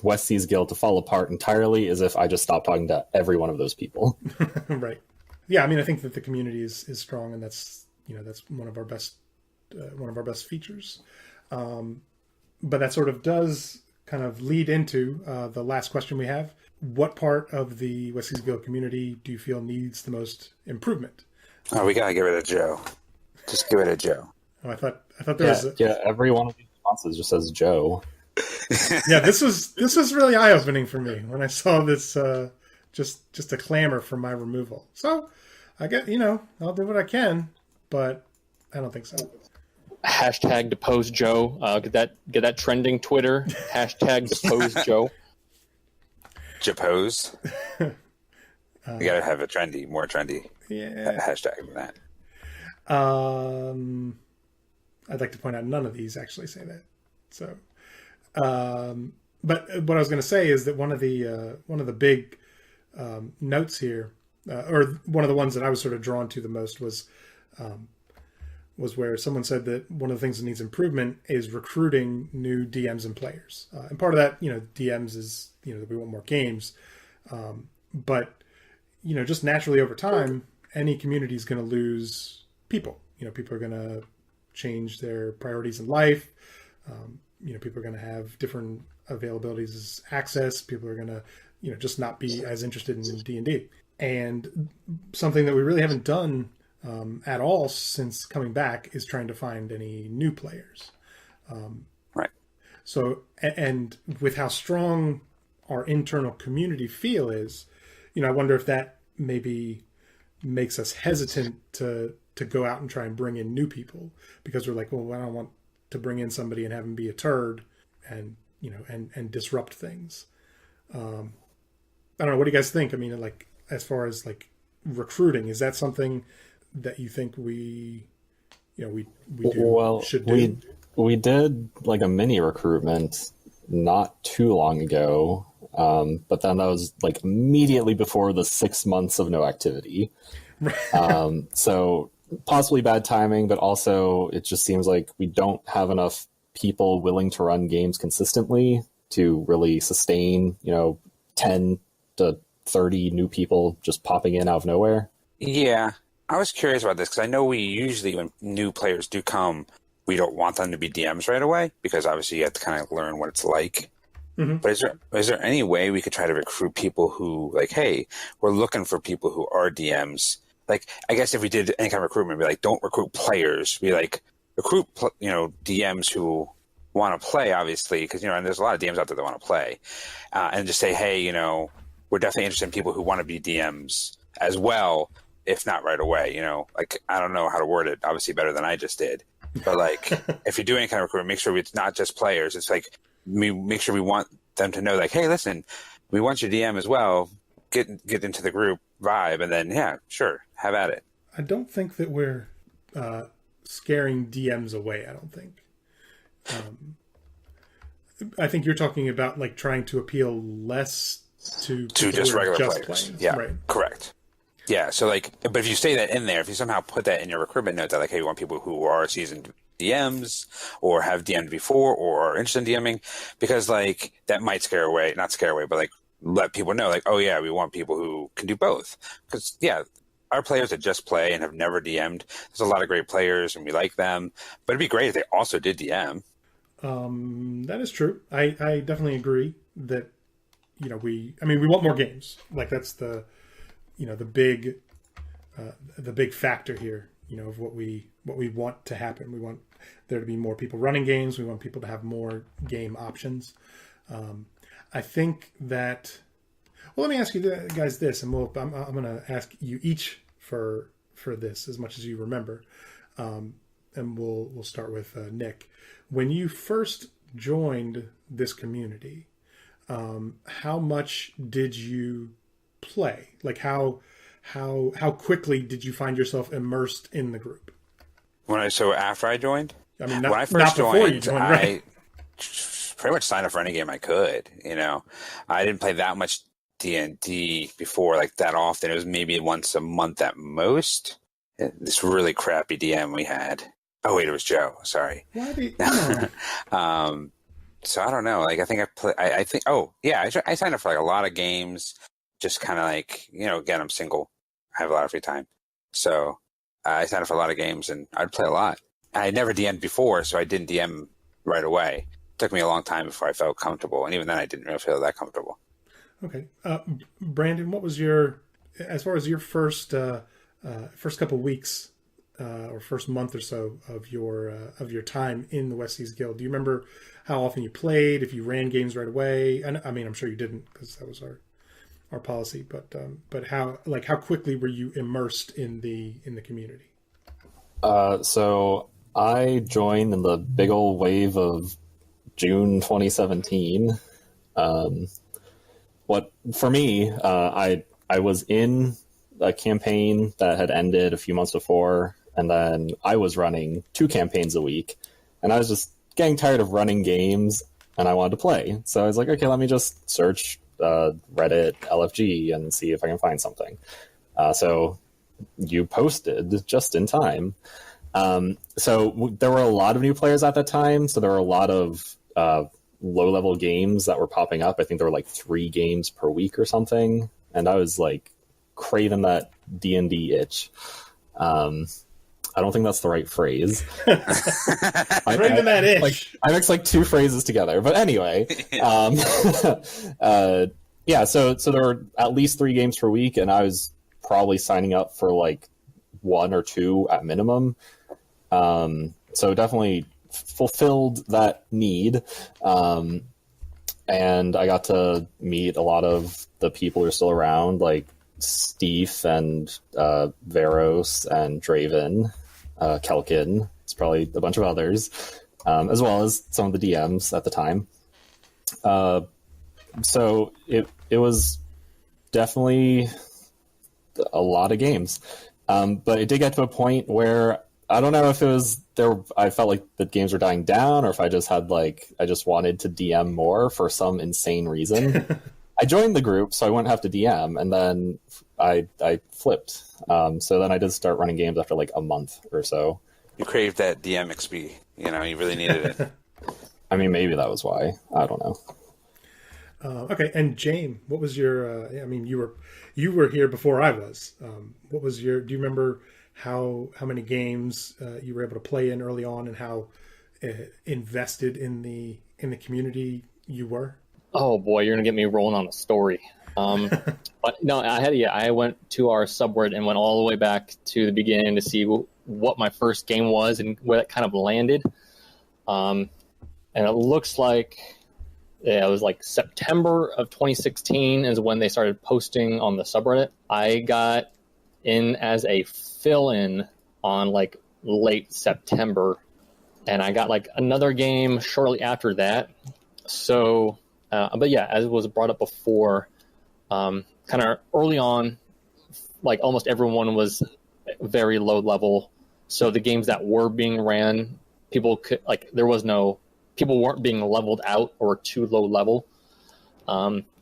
S5: West Seas Guild to fall apart entirely is if I just stop talking to every one of those people.
S3: Right. Yeah, I mean, I think that the community is strong, and that's one of our best features. But that sort of does kind of lead into the last question we have. What part of the West Seas Guild community do you feel needs the most improvement?
S4: Oh, we gotta get rid of Joe. Just get rid of Joe.
S3: Oh, I thought there was
S5: every one of these responses just says Joe.
S3: Yeah, this was really eye-opening for me when I saw this just a clamor for my removal. So I get, I'll do what I can, but I don't think so.
S2: Hashtag depose Joe. Get that trending Twitter. Hashtag depose Joe.
S4: Japose. You gotta have a more trendy hashtag than that.
S3: I'd like to point out none of these actually say that. So, but what I was going to say is that one of the big notes here, or one of the ones that I was sort of drawn to the most was where someone said that one of the things that needs improvement is recruiting new DMs and players. And part of that, DMs is, that we want more games. But, just naturally over time, any community is going to lose people. People are going to change their priorities in life. People are going to have different availabilities as access. People are going to, just not be as interested in D&D. And something that we really haven't done at all since coming back is trying to find any new players.
S4: Right.
S3: So, and with how strong our internal community feel is, I wonder if that maybe makes us hesitant to go out and try and bring in new people, because we're like, well, I don't want to bring in somebody and have them be a turd and, and disrupt things. I don't know. What do you guys think? I mean, like, as far as like recruiting, is that something that you think we should do?
S5: We did like a mini recruitment not too long ago, but then that was like immediately before the 6 months of no activity. So possibly bad timing, but also it just seems like we don't have enough people willing to run games consistently to really sustain, 10 to 30 new people just popping in out of nowhere.
S4: Yeah. I was curious about this because I know we usually, when new players do come, we don't want them to be DMs right away because obviously you have to kind of learn what it's like. Mm-hmm. But is there any way we could try to recruit people who, like, hey, we're looking for people who are DMs? Like, I guess if we did any kind of recruitment, be like, don't recruit players. Be like, recruit, DMs who want to play, obviously, because, and there's a lot of DMs out there that want to play. And just say, hey, we're definitely interested in people who want to be DMs as well, if not right away, like, I don't know how to word it, obviously better than I just did. But like, if you're doing any kind of recruitment, make sure it's not just players. It's like, make sure we want them to know, like, hey, listen, we want your DM as well. Get into the group vibe, and then, yeah, sure, have at it.
S3: I don't think that we're scaring DMs away, I don't think. I think you're talking about like trying to appeal less to
S4: just regular players.
S3: Playing.
S4: Yeah,
S3: right.
S4: Correct. Yeah, so like, but if you say that in there, if you somehow put that in your recruitment note that like, hey, we want people who are seasoned DMs or have DM'd before or are interested in DMing, because like that might not scare away, but like let people know like, oh yeah, we want people who can do both. Because yeah, our players that just play and have never DM'd, there's a lot of great players and we like them, but it'd be great if they also did DM.
S3: That is true. I definitely agree that, we want more games. Like that's the big factor here, of what we want to happen. We want there to be more people running games. We want people to have more game options. I think that, well, let me ask you guys this, and I'm going to ask you each for this as much as you remember. And we'll start with Nick. When you first joined this community, how much did you play? Like how quickly did you find yourself immersed in the group?
S4: So after I joined,
S3: I mean,
S4: when I first joined,
S3: right?
S4: I pretty much signed up for any game I could. I didn't play that much D&D before, like that often. It was maybe once a month at most. This really crappy DM we had. Oh wait, it was Joe. Sorry.
S3: Why did
S4: so I don't know. Like I think I play. I think. Oh yeah, I signed up for like a lot of games. Just kind of like again, I'm single. I have a lot of free time, so I signed up for a lot of games, and I'd play a lot. I had never DM'd before, so I didn't DM right away. It took me a long time before I felt comfortable, and even then, I didn't really feel that comfortable.
S3: Okay, Brandon, what was as far as your first couple weeks or first month or so of your time in the West Seas Guild? Do you remember how often you played? If you ran games right away? I mean, I'm sure you didn't because that was our policy. But how quickly were you immersed in the community?
S5: So I joined in the big old wave of June 2017. What for me, I was in a campaign that had ended a few months before, and then I was running 2 campaigns a week, and I was just getting tired of running games, and I wanted to play. So I was like, okay, let me just search Reddit, LFG, and see if I can find something. So you posted just in time. So there were a lot of new players at that time, so there were a lot of low-level games that were popping up. I think there were like 3 games per week or something, and I was like craving that D&D itch. I don't think that's the right phrase.
S3: Craving that itch.
S5: I mixed like 2 phrases together, but anyway. Yeah, so there were at least 3 games per week, and I was probably signing up for like 1 or 2 at minimum. So definitely fulfilled that need. And I got to meet a lot of the people who are still around, like Steve and Veros and Draven, Kelkin. It's probably a bunch of others, as well as some of the DMs at the time. So it was definitely a lot of games. But it did get to a point where I don't know if it was there. I felt like the games were dying down, or if I just wanted to DM more for some insane reason. I joined the group so I wouldn't have to DM, and then I flipped. So then I did start running games after like a month or so.
S4: You craved that DM XP. You really needed it.
S5: I mean, maybe that was why. I don't know.
S3: Okay, and Jaim, what was your? I mean, you were here before I was. What was your? Do you remember how many games you were able to play in early on, and how invested in the community you were?
S2: Oh boy, you're gonna get me rolling on a story. But no, I went to our subreddit and went all the way back to the beginning to see what my first game was and where it kind of landed. And it looks like it was like September of 2016 is when they started posting on the subreddit. I got in as a fill-in on like late September, and I got like another game shortly after that. So, but yeah, as was brought up before, kind of early on, like almost everyone was very low level. So the games that were being ran, people could there was no people weren't being leveled out or too low level.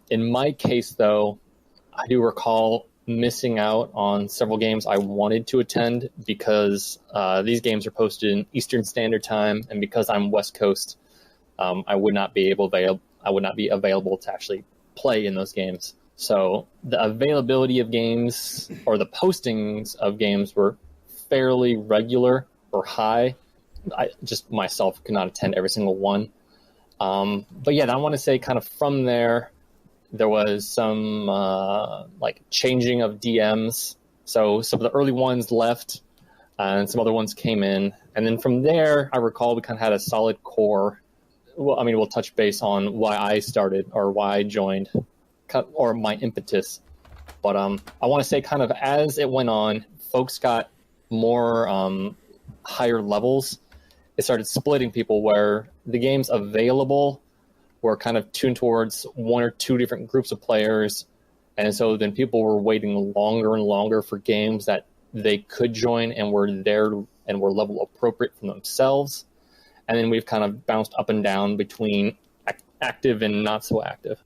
S2: In my case, though, I do recall missing out on several games I wanted to attend because these games are posted in Eastern Standard Time, and because I'm West Coast, I would not be available to actually play in those games. So the availability of games or the postings of games were fairly regular or high. I just myself could not attend every single one. But yeah, I want to say kind of from there was some like changing of DMs. So some of the early ones left and some other ones came in. And then from there, I recall we kind of had a solid core. Well, I mean, we'll touch base on why I started or why I joined or my impetus. But I want to say kind of as it went on, folks got more higher levels. It started splitting people where the games available were kind of tuned towards one or two different groups of players. And so then people were waiting longer and longer for games that they could join and were there and were level appropriate for themselves. And then we've kind of bounced up and down between active and not so active.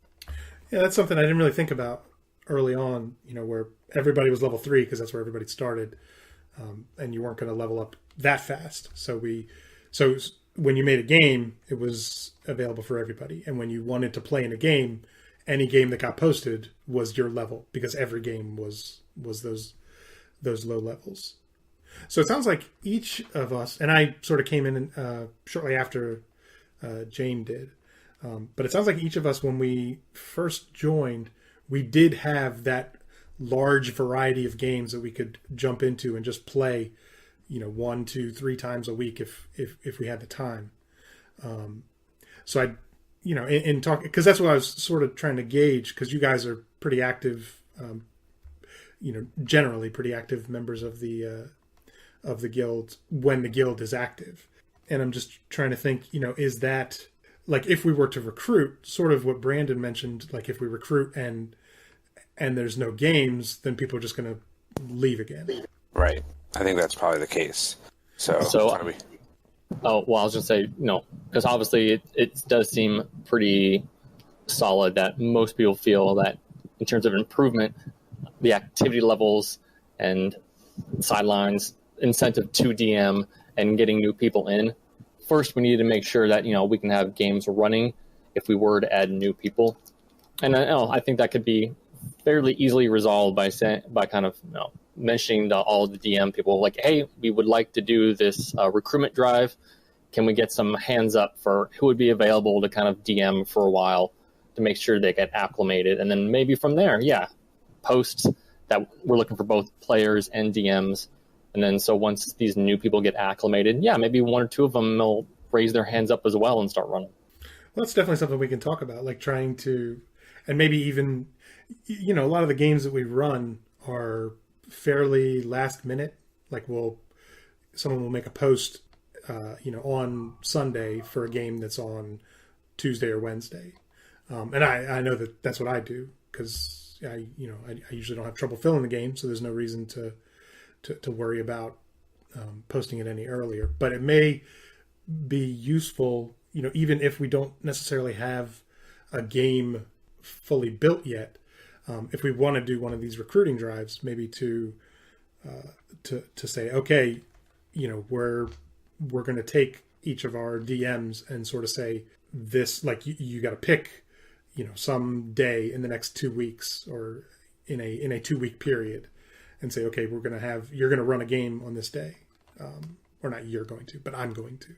S3: Yeah, that's something I didn't really think about early on, where everybody was level 3 because that's where everybody started. And you weren't going to level up that fast. So when you made a game, it was available for everybody. And when you wanted to play in a game, any game that got posted was your level because every game was those low levels. So it sounds like each of us, and I sort of came in shortly after Jaim did, but it sounds like each of us, when we first joined, we did have that large variety of games that we could jump into and just play 1, 2, 3 times a week if we had the time. So I, in talk, because that's what I was sort of trying to gauge, because you guys are pretty active, generally pretty active members of the guild when the guild is active. And I'm just trying to think, is that like if we were to recruit, sort of what Brandon mentioned, like if we recruit and there's no games, then people are just going to leave again.
S4: Right. I think that's probably the case. So
S2: oh, well, I was going to say, no, because obviously it does seem pretty solid that most people feel that in terms of improvement, the activity levels and sidelines, incentive to DM and getting new people in. First, we need to make sure that, we can have games running if we were to add new people. And I think that could be fairly easily resolved by kind of mentioning to all the DM people, like, hey, we would like to do this recruitment drive. Can we get some hands up for who would be available to kind of DM for a while to make sure they get acclimated? And then maybe from there, posts that we're looking for both players and DMs. And then so once these new people get acclimated, maybe 1 or 2 of them will raise their hands up as well and start running.
S3: Well, that's definitely something we can talk about, like trying to, and maybe even, a lot of the games that we run are fairly last minute. Like someone will make a post, on Sunday for a game that's on Tuesday or Wednesday. And I know that that's what I do because I usually don't have trouble filling the game. So there's no reason to worry about posting it any earlier, but it may be useful, even if we don't necessarily have a game fully built yet. If we want to do one of these recruiting drives, maybe to say, okay, we're going to take each of our DMs and sort of say this, like you got to pick, some day in the next 2 weeks or in a 2-week period, and say, okay, you're going to run a game on this day, or not you're going to, but I'm going to,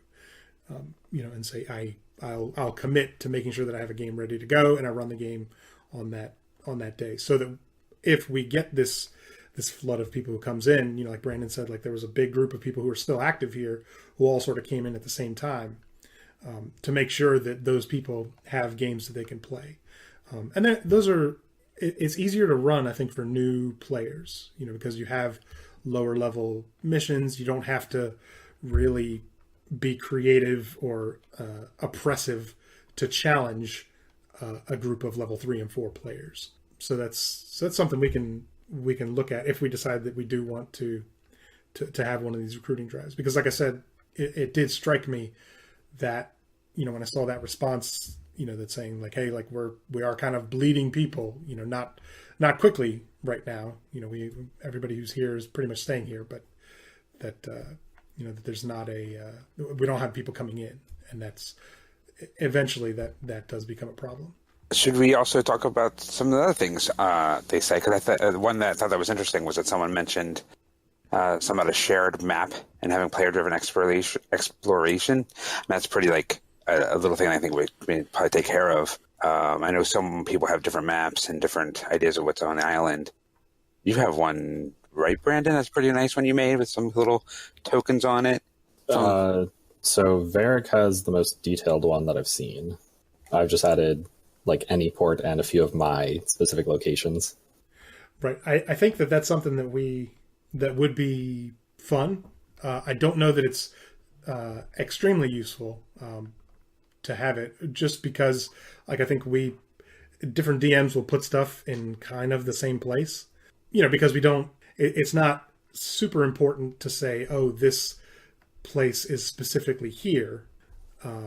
S3: and say I'll commit to making sure that I have a game ready to go and I run the game on that day, so that if we get this flood of people who comes in, like Brandon said, like there was a big group of people who are still active here who all sort of came in at the same time, to make sure that those people have games that they can play. And then it's easier to run, I think, for new players, because you have lower level missions. You don't have to really be creative or oppressive to challenge a group of level 3 and 4 players. So that's something we can look at if we decide that we do want to have one of these recruiting drives. Because like I said, it did strike me that, when I saw that response, that's saying like, hey, like we are kind of bleeding people, not quickly right now. Everybody who's here is pretty much staying here, but that that there's not we don't have people coming in, and that's eventually that does become a problem.
S4: Should we also talk about some of the other things they say? Because I thought one that I thought that was interesting was that someone mentioned something about a shared map and having player-driven exploration. And that's pretty like a little thing I think we probably take care of. I know some people have different maps and different ideas of what's on the island. You have one, right, Brandon? That's a pretty nice one you made with some little tokens on it.
S5: So Varric has the most detailed one that I've seen. I've just added like any port and a few of my specific locations.
S3: Right. I think that's something that would be fun. I don't know that it's extremely useful to have it, just because like I think different DMs will put stuff in kind of the same place, because it's not super important to say, oh, this place is specifically here.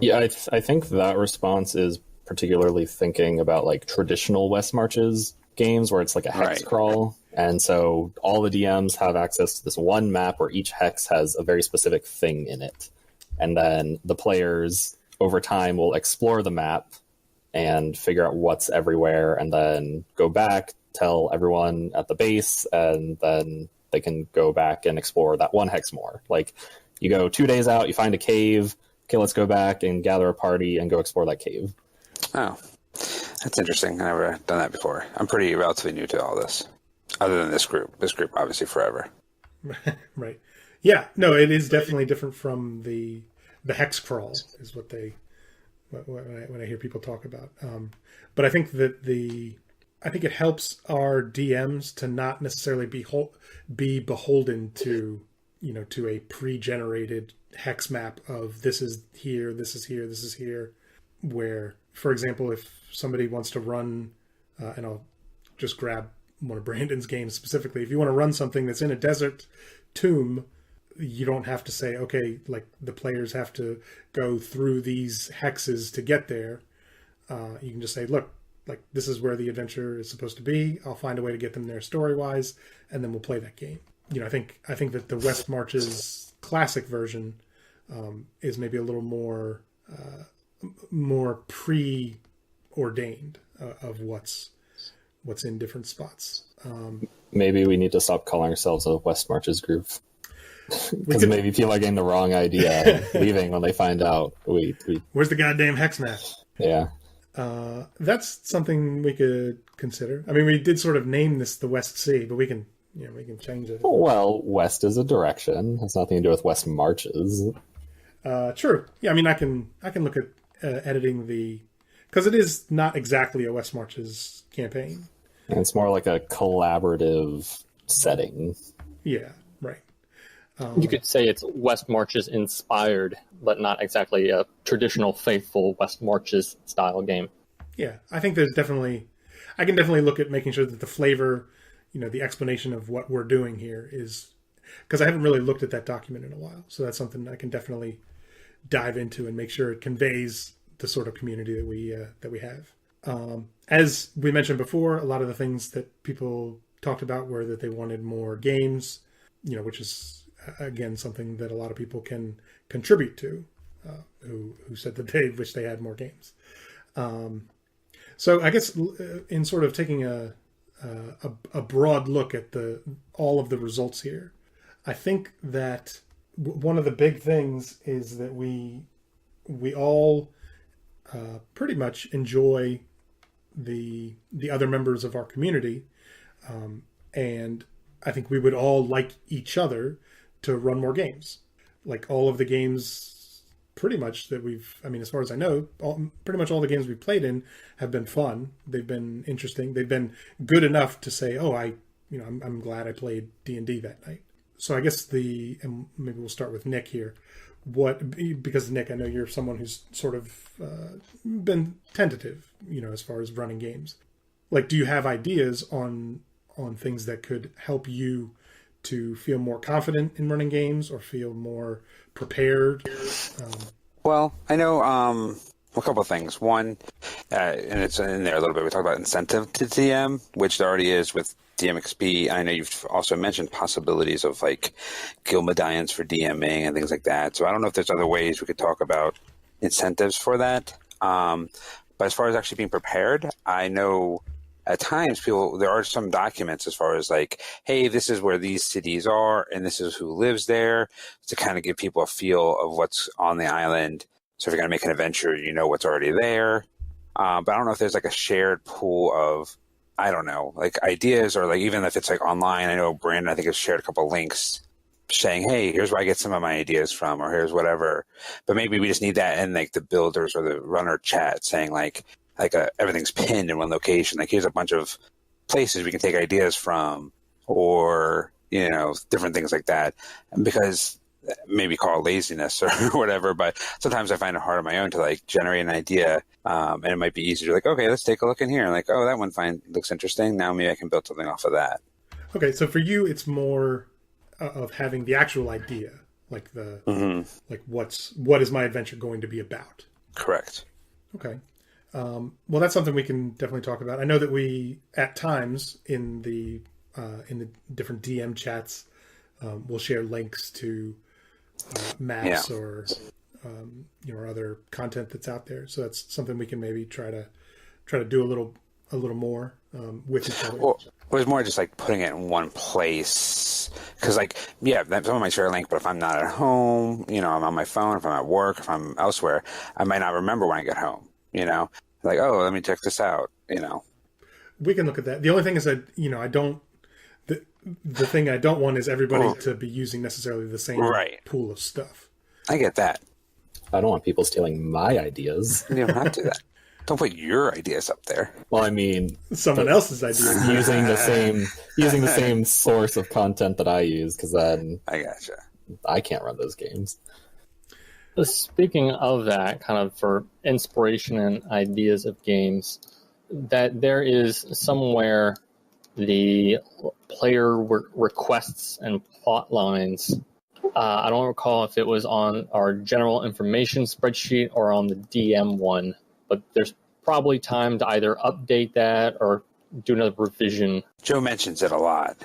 S5: Yeah, I think that response is particularly thinking about like traditional West Marches games where it's like a hex crawl. And so all the DMs have access to this one map where each hex has a very specific thing in it. And then the players over time will explore the map and figure out what's everywhere, and then go back, tell everyone at the base, and then they can go back and explore that one hex more. Like you go 2 days out, you find a cave. Okay, let's go back and gather a party and go explore that cave.
S4: Oh, that's interesting. I've never done that before. I'm pretty relatively new to all this, other than this group. This group, obviously, forever.
S3: Right. Yeah. No, it is definitely different from the hex crawl, is what when I hear people talk about. But I think that I think it helps our DMs to not necessarily be beholden to to a pre-generated hex map of this is here, this is here, this is here, where, for example, if somebody wants to run, and I'll just grab one of Brandon's games specifically, if you want to run something that's in a desert tomb, you don't have to say, okay, like the players have to go through these hexes to get there. You can just say, look, like this is where the adventure is supposed to be. I'll find a way to get them there story-wise, and then we'll play that game. I think that the West Marches classic version is maybe a little more preordained of what's in different spots.
S5: Maybe we need to stop calling ourselves a West Marches group, because maybe people are getting the wrong idea and leaving when they find out we
S3: where's the goddamn hex map?
S5: Yeah.
S3: That's something we could consider. I mean, we did sort of name this the West Sea, but we can change it.
S5: Well, West is a direction. It has nothing to do with West Marches.
S3: True. Yeah, I mean, I can look at editing because it is not exactly a West Marches campaign.
S5: And it's more like a collaborative setting.
S3: Yeah, right.
S2: You could say it's West Marches inspired, but not exactly a traditional faithful West Marches style game.
S3: Yeah, I think I can definitely look at making sure that the flavor, the explanation of what we're doing here is, because I haven't really looked at that document in a while. So that's something I can definitely dive into and make sure it conveys the sort of community that we have. As we mentioned before, a lot of the things that people talked about were that they wanted more games, which is again something that a lot of people can contribute to, who said that they wish they had more games. So I guess in sort of taking a broad look at all of the results here, I think that one of the big things is that we all pretty much enjoy the other members of our community, and I think we would all like each other to run more games. Like all of the games pretty much that as far as I know, pretty much all the games we've played in have been fun. They've been interesting. They've been good enough to say, oh, I'm glad I played D&D that night. So I guess and maybe we'll start with Nick here. Because Nick, I know you're someone who's sort of been tentative, as far as running games. Like, do you have ideas on things that could help you to feel more confident in running games or feel more prepared?
S4: Well, I know a couple of things. One, and it's in there a little bit, we talked about incentive to DM, which there already is with DMXP. I know you've also mentioned possibilities of like guild medallions for DMing and things like that. So I don't know if there's other ways we could talk about incentives for that. But as far as actually being prepared, I know at times there are some documents as far as like, hey, this is where these cities are and this is who lives there, to kind of give people a feel of what's on the island. So if you're going to make an adventure, you know what's already there. But I don't know if there's like a shared pool of, I don't know, like ideas, or like even if it's like online. I know Brandon, I think, has shared a couple links saying, hey, here's where I get some of my ideas from, or here's whatever. But maybe we just need that in like the builders or the runner chat saying like everything's pinned in one location. Like here's a bunch of places we can take ideas from, or, you know, different things like that. And because maybe call it laziness or whatever, but sometimes I find it hard on my own to like generate an idea. And it might be easier to like, okay, let's take a look in here. And like, oh, that one looks interesting. Now maybe I can build something off of that.
S3: Okay. So for you, it's more of having the actual idea, like like what is my adventure going to be about?
S4: Correct.
S3: Okay. Well, that's something we can definitely talk about. I know that we, at times in the different DM chats, we'll share links to maps or or other content that's out there. So that's something we can maybe try to do a little more with each other.
S4: Well, it was more just like putting it in one place, because like, yeah, someone might share a link, but if I'm not at home, you know, I'm on my phone, if I'm at work, if I'm elsewhere, I might not remember when I get home, you know, like, oh, let me check this out, you know.
S3: We can look at that. The only thing is that, you know, I don't, the thing I don't want is everybody to be using necessarily the same pool of stuff.
S4: I get that.
S5: I don't want people stealing my ideas.
S4: You don't have to do that. Don't put your ideas up there.
S5: Well, I mean,
S3: someone else's ideas.
S5: using the same source of content that I use, because then
S4: I gotcha.
S5: I can't run those games.
S2: Speaking of that, kind of for inspiration and ideas of games, that there is somewhere the player requests and plot lines. I don't recall if it was on our general information spreadsheet or on the DM one, but there's probably time to either update that or do another revision.
S4: Joe mentions it a lot,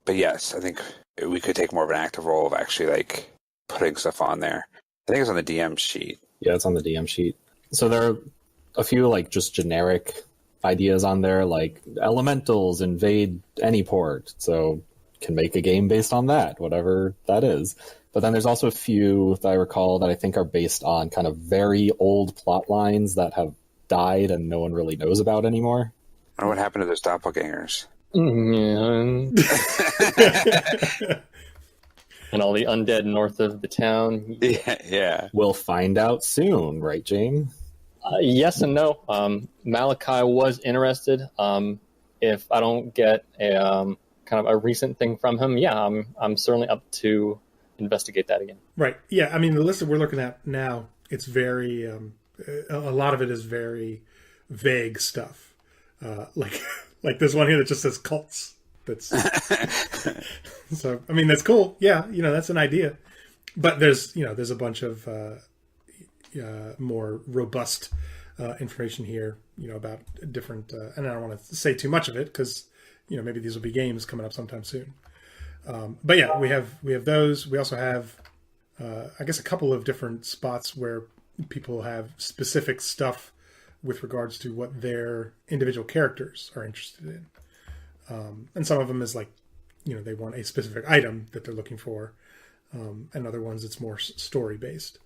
S4: but yes, I think we could take more of an active role of actually like putting stuff on there. I think it's on the DM sheet.
S5: Yeah, it's on the DM sheet. So there are a few like just generic ideas on there, like elementals invade any port, so can make a game based on that, whatever that is. But then there's also a few that I recall that I think are based on kind of very old plot lines that have died and no one really knows about anymore.
S4: I wonder what happened to those doppelgangers.
S2: And all the undead north of the town.
S4: Yeah.
S5: We'll find out soon, right, Jaim?
S2: Yes and no. Malachi was interested. If I don't get a kind of a recent thing from him, I'm certainly up to investigate that again.
S3: Right. Yeah. I mean, the list that we're looking at now, it's very, a lot of it is very vague stuff. Like there's one here that just says cults. That's so. I mean, that's cool. Yeah, you know, that's an idea. But there's a bunch of more robust information here. You know, about different. And I don't want to say too much of it because maybe these will be games coming up sometime soon. But yeah, we have those. We also have, I guess, a couple of different spots where people have specific stuff with regards to what their individual characters are interested in. And some of them is like, they want a specific item that they're looking for. And other ones, it's more story based.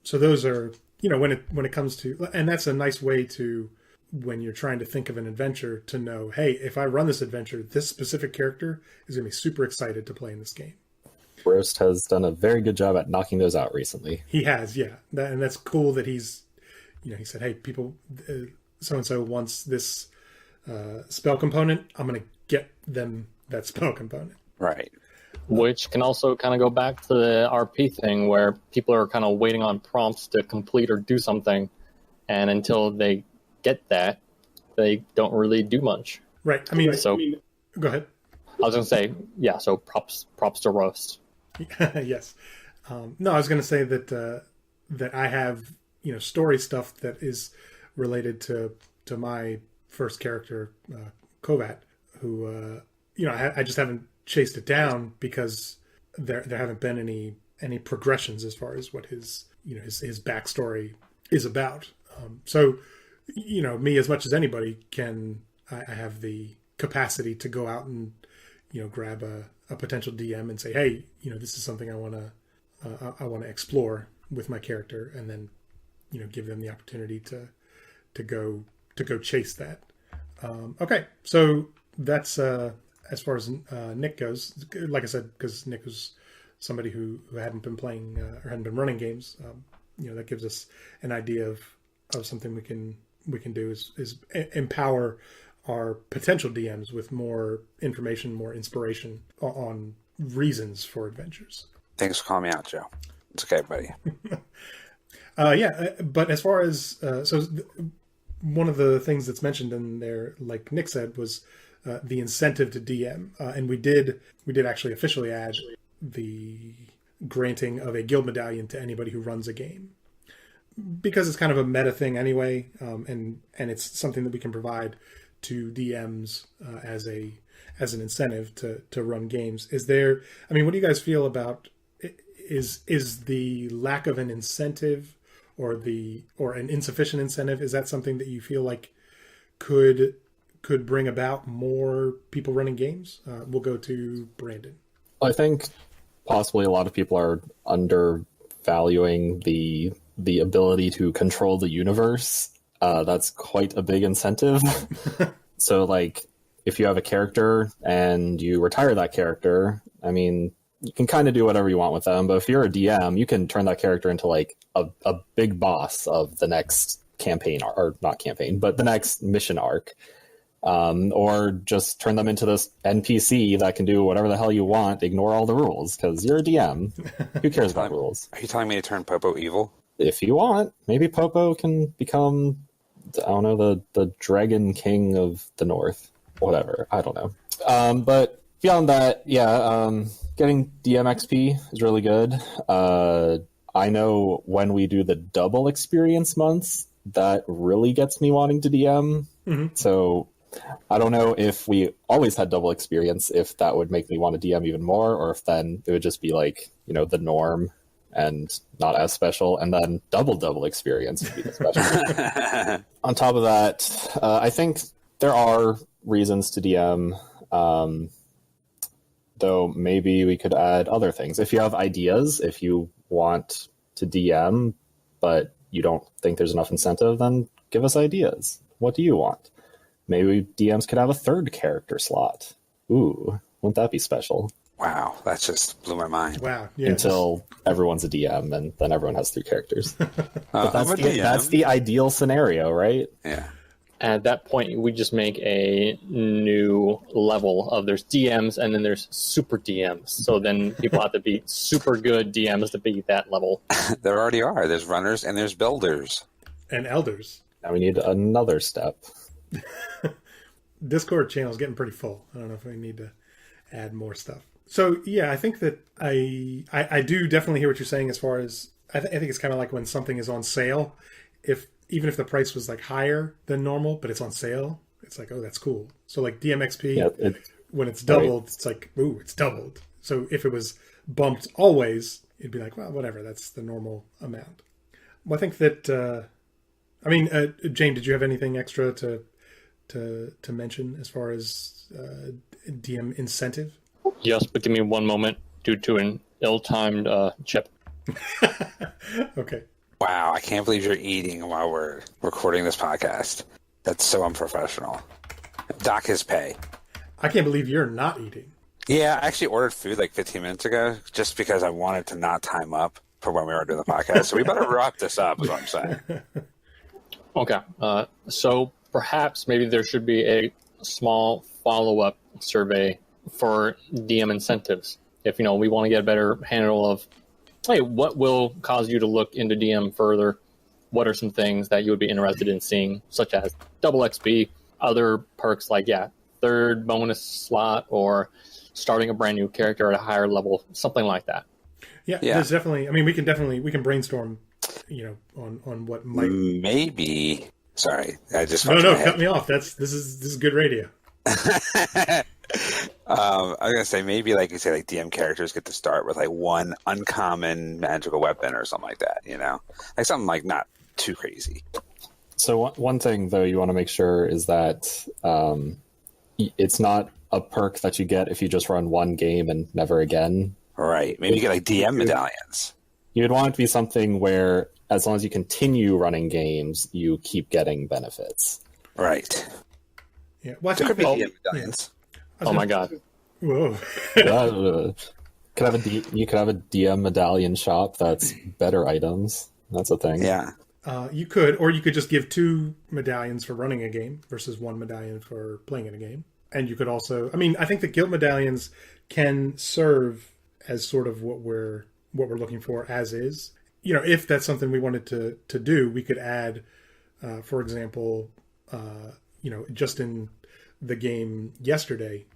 S3: So those are, when it comes to, and that's a nice way to, when you're trying to think of an adventure, to know, hey, if I run this adventure, this specific character is going to be super excited to play in this game.
S5: Roast has done a very good job at knocking those out recently.
S3: He has, yeah. And that's cool that he's, he said, hey, people, so-and-so wants this spell component. I'm going to get them that spell component.
S4: Right.
S2: Which can also kind of go back to the RP thing where people are kind of waiting on prompts to complete or do something. And until they get that, they don't really do much.
S3: Right. I mean, go ahead.
S2: I was going to say, yeah, so props to Roast.
S3: Yes. No, I was going to say that that I have, story stuff that is related to my first character, Kovat, who, I just haven't chased it down because there haven't been any progressions as far as what his backstory is about. So, me as much as anybody I have the capacity to go out and, grab a potential DM and say, hey, this is something I want to explore with my character, and then, give them the opportunity to go chase that. Okay. So that's, as far as Nick goes, like I said, because Nick was somebody who hadn't been playing or hadn't been running games, that gives us an idea of something we can do is empower our potential DMs with more information, more inspiration on reasons for adventures.
S4: Thanks for calling me out, Joe. It's okay, buddy.
S3: But as far as one of the things that's mentioned in there, like Nick said, was the incentive to DM, and we did actually officially add the granting of a guild medallion to anybody who runs a game, because it's kind of a meta thing anyway, and it's something that we can provide to DMs as an incentive to run games. What do you guys feel about is the lack of an incentive or an insufficient incentive? Is that something that you feel like could bring about more people running games? We'll go to Brandon.
S5: I think possibly a lot of people are undervaluing the ability to control the universe. That's quite a big incentive. So, like, if you have a character and you retire that character, I mean, you can kind of do whatever you want with them. But if you're a DM, you can turn that character into, like, a big boss of the next campaign, or not campaign, but the next mission arc. Or just turn them into this NPC that can do whatever the hell you want, ignore all the rules, because you're a DM. Who cares about rules?
S4: Are you telling me to turn Popo evil?
S5: If you want, maybe Popo can become, I don't know, the Dragon King of the North. Whatever, I don't know. But beyond that, getting DM XP is really good. I know when we do the double experience months, that really gets me wanting to DM. Mm-hmm. So I don't know if we always had double experience, if that would make me want to DM even more, or if then it would just be like, the norm and not as special, and then double experience would be the special. On top of that, I think there are reasons to DM, though maybe we could add other things. If you have ideas, if you want to DM, but you don't think there's enough incentive, then give us ideas. What do you want? Maybe DMs could have a third character slot. Ooh, wouldn't that be special?
S4: Wow, that just blew my mind.
S3: Wow, yeah.
S5: Until everyone's a DM, and then everyone has 3 characters. But that's the ideal scenario, right?
S4: Yeah.
S2: At that point, we just make a new level of there's DMs and then there's super DMs. So then people have to be super good DMs to beat that level.
S4: There already are. There's runners and there's builders.
S3: And elders.
S5: Now we need another step.
S3: Discord channel is getting pretty full. I don't know if we need to add more stuff. So yeah, I think that I do definitely hear what you're saying as far as I think it's kind of like when something is on sale. Even if the price was like higher than normal, but it's on sale, it's like, oh, that's cool. So like DMXP, when it's doubled, It's like, ooh, it's doubled. So if it was bumped always, it'd be like, well, whatever, that's the normal amount. Well, I think that, Jaim, did you have anything extra to mention as far as DM incentive?
S2: Yes, but give me one moment due to an ill-timed chip.
S3: Okay.
S4: Wow, I can't believe you're eating while we're recording this podcast. That's so unprofessional. Dock his pay.
S3: I can't believe you're not eating.
S4: Yeah, I actually ordered food like 15 minutes ago just because I wanted to not time up for when we were doing the podcast. So we better wrap this up, is what I'm saying.
S2: Okay. So perhaps maybe there should be a small follow-up survey for DM incentives. If, we want to get a better handle of, hey, what will cause you to look into DM further? What are some things that you would be interested in seeing, such as double XP, other perks like, third bonus slot, or starting a brand new character at a higher level, something like that.
S3: Yeah. There's definitely, we can brainstorm, on what might.
S4: Maybe. Sorry, I just
S3: No, cut me off. This is good radio.
S4: I was gonna say maybe like you say, like DM characters get to start with like one uncommon magical weapon or something like that. Like something like not too crazy.
S5: So one thing though you want to make sure is that it's not a perk that you get if you just run one game and never again.
S4: Right. Maybe you get like DM medallions.
S5: You'd want it to be something where, as long as you continue running games, you keep getting benefits.
S4: Right.
S3: Yeah. Well, I
S4: There
S3: think
S4: could be DM medallions.
S2: Oh my god.
S3: Whoa.
S5: You could have a DM medallion shop that's better items. That's a thing.
S4: Yeah.
S3: You could just give 2 medallions for running a game versus 1 medallion for playing in a game. And you could also, I think the guild medallions can serve as sort of what we're looking for as is. If that's something we wanted to do, we could add, for example, just in the game yesterday,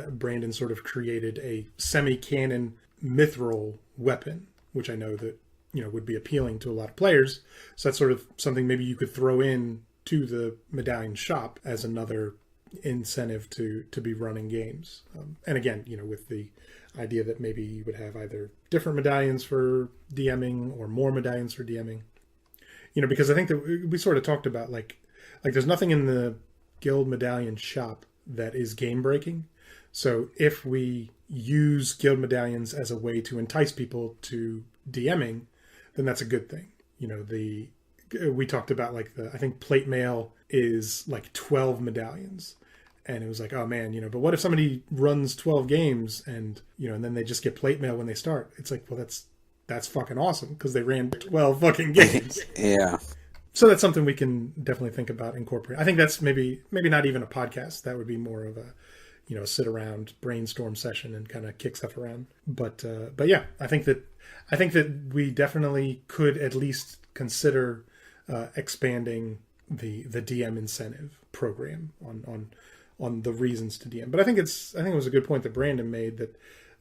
S3: Brandon sort of created a semi-canon mithril weapon, which I know that would be appealing to a lot of players. So that's sort of something maybe you could throw in to the medallion shop as another incentive to be running games. And again, with the idea that maybe you would have either different medallions for DMing or more medallions for DMing. Because I think that we sort of talked about like there's nothing in the guild medallion shop that is game breaking. So if we use guild medallions as a way to entice people to DMing, then that's a good thing. We talked about I think plate mail is like 12 medallions. And it was like, oh man, but what if somebody runs 12 games and then they just get plate mail when they start? It's like, well, that's fucking awesome because they ran 12 fucking games.
S4: Yeah.
S3: So that's something we can definitely think about incorporating. I think that's maybe not even a podcast. That would be more of a sit around brainstorm session and kind of kick stuff around. But yeah, I think that we definitely could at least consider expanding the DM incentive program on the reasons to DM. But I think it was a good point that Brandon made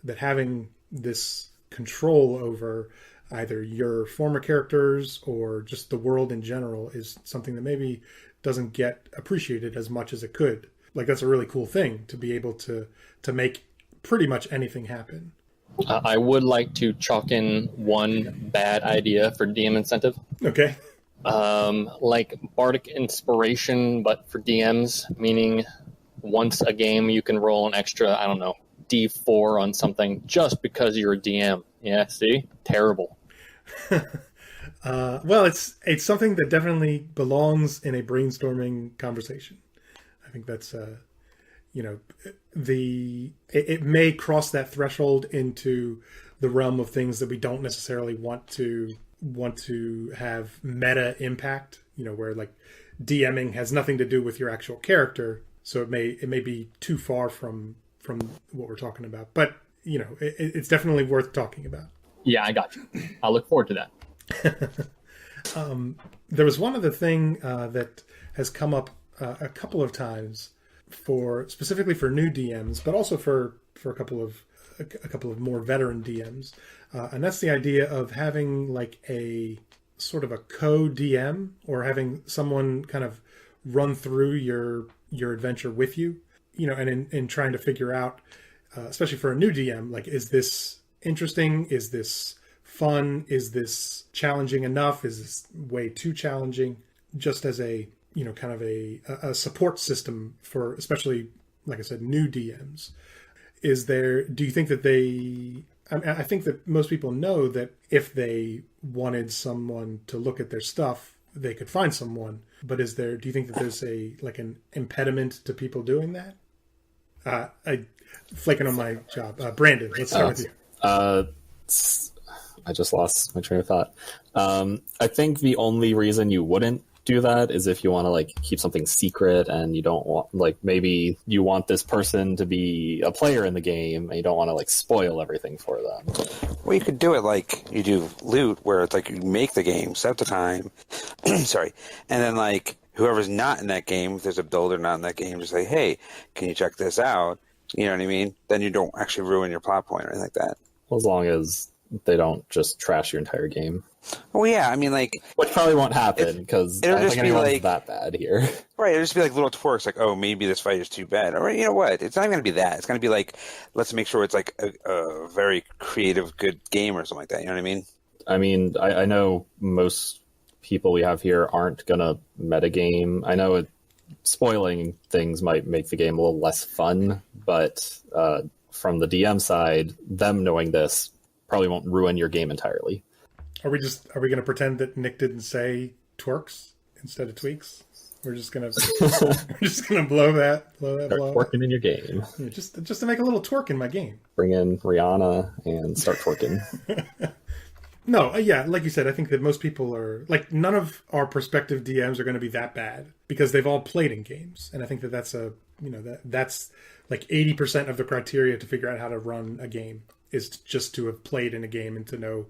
S3: that having this control over either your former characters or just the world in general is something that maybe doesn't get appreciated as much as it could. Like that's a really cool thing to be able to make pretty much anything happen.
S2: I would like to chalk in one bad idea for DM incentive.
S3: Okay.
S2: Like Bardic Inspiration, but for DMs, meaning once a game you can roll an extra, I don't know, D4 on something just because you're a DM. Yeah, see? Terrible.
S3: Well, it's something that definitely belongs in a brainstorming conversation. I think that's it may cross that threshold into the realm of things that we don't necessarily want to have meta impact, where like DMing has nothing to do with your actual character, so it may be too far from what we're talking about, but it's definitely worth talking about.
S2: Yeah, I got you. I'll look forward to that.
S3: There was one other thing that has come up a couple of times specifically for new DMs, but also for a couple of more veteran DMs, and that's the idea of having like a sort of a co-DM or having someone kind of run through your adventure with you, and in trying to figure out, especially for a new DM, like, is this interesting? Is this fun? Is this challenging enough? Is this way too challenging? Just as a, kind of a support system for, especially, like I said, new DMs. Do you think that I think that most people know that if they wanted someone to look at their stuff, they could find someone. But do you think that there's an impediment to people doing that? Flaking on my job. Brandon, let's start with you.
S5: I just lost my train of thought. I think the only reason you wouldn't do that is if you want to keep something secret and you don't want, maybe you want this person to be a player in the game and you don't want to spoil everything for them.
S4: Well, you could do it like you do Loot, where it's like you make the game, set the time, sorry, and then whoever's not in that game, if there's a builder not in that game, just say, hey, can you check this out? You know what I mean? Then you don't actually ruin your plot point or anything like that.
S5: Well, as long as they don't just trash your entire game.
S4: Well, yeah, I mean, like,
S5: Which probably won't happen because I
S4: it'll
S5: don't
S4: just
S5: think
S4: be
S5: anyone's
S4: like-
S5: that bad here.
S4: right, it'll just be like little twerks, like, oh, maybe this fight is too bad. Or, you know what? It's not even going to be that. It's going to be like, let's make sure it's like a very creative, good game or something like that. You know what I mean?
S5: I mean, I know most people we have here aren't going to metagame. I know spoiling things might make the game a little less fun, but from the DM side, them knowing this probably won't ruin your game entirely.
S3: Are we going to pretend that Nick didn't say twerks instead of tweaks? We're just gonna blow that.
S5: Start twerking in your game.
S3: Yeah, just to make a little twerk in my game.
S5: Bring in Rihanna and start twerking.
S3: No, yeah, like you said, I think that most people are like, none of our prospective DMs are going to be that bad because they've all played in games, and I think that that's like 80% of the criteria to figure out how to run a game is just to have played in a game and to know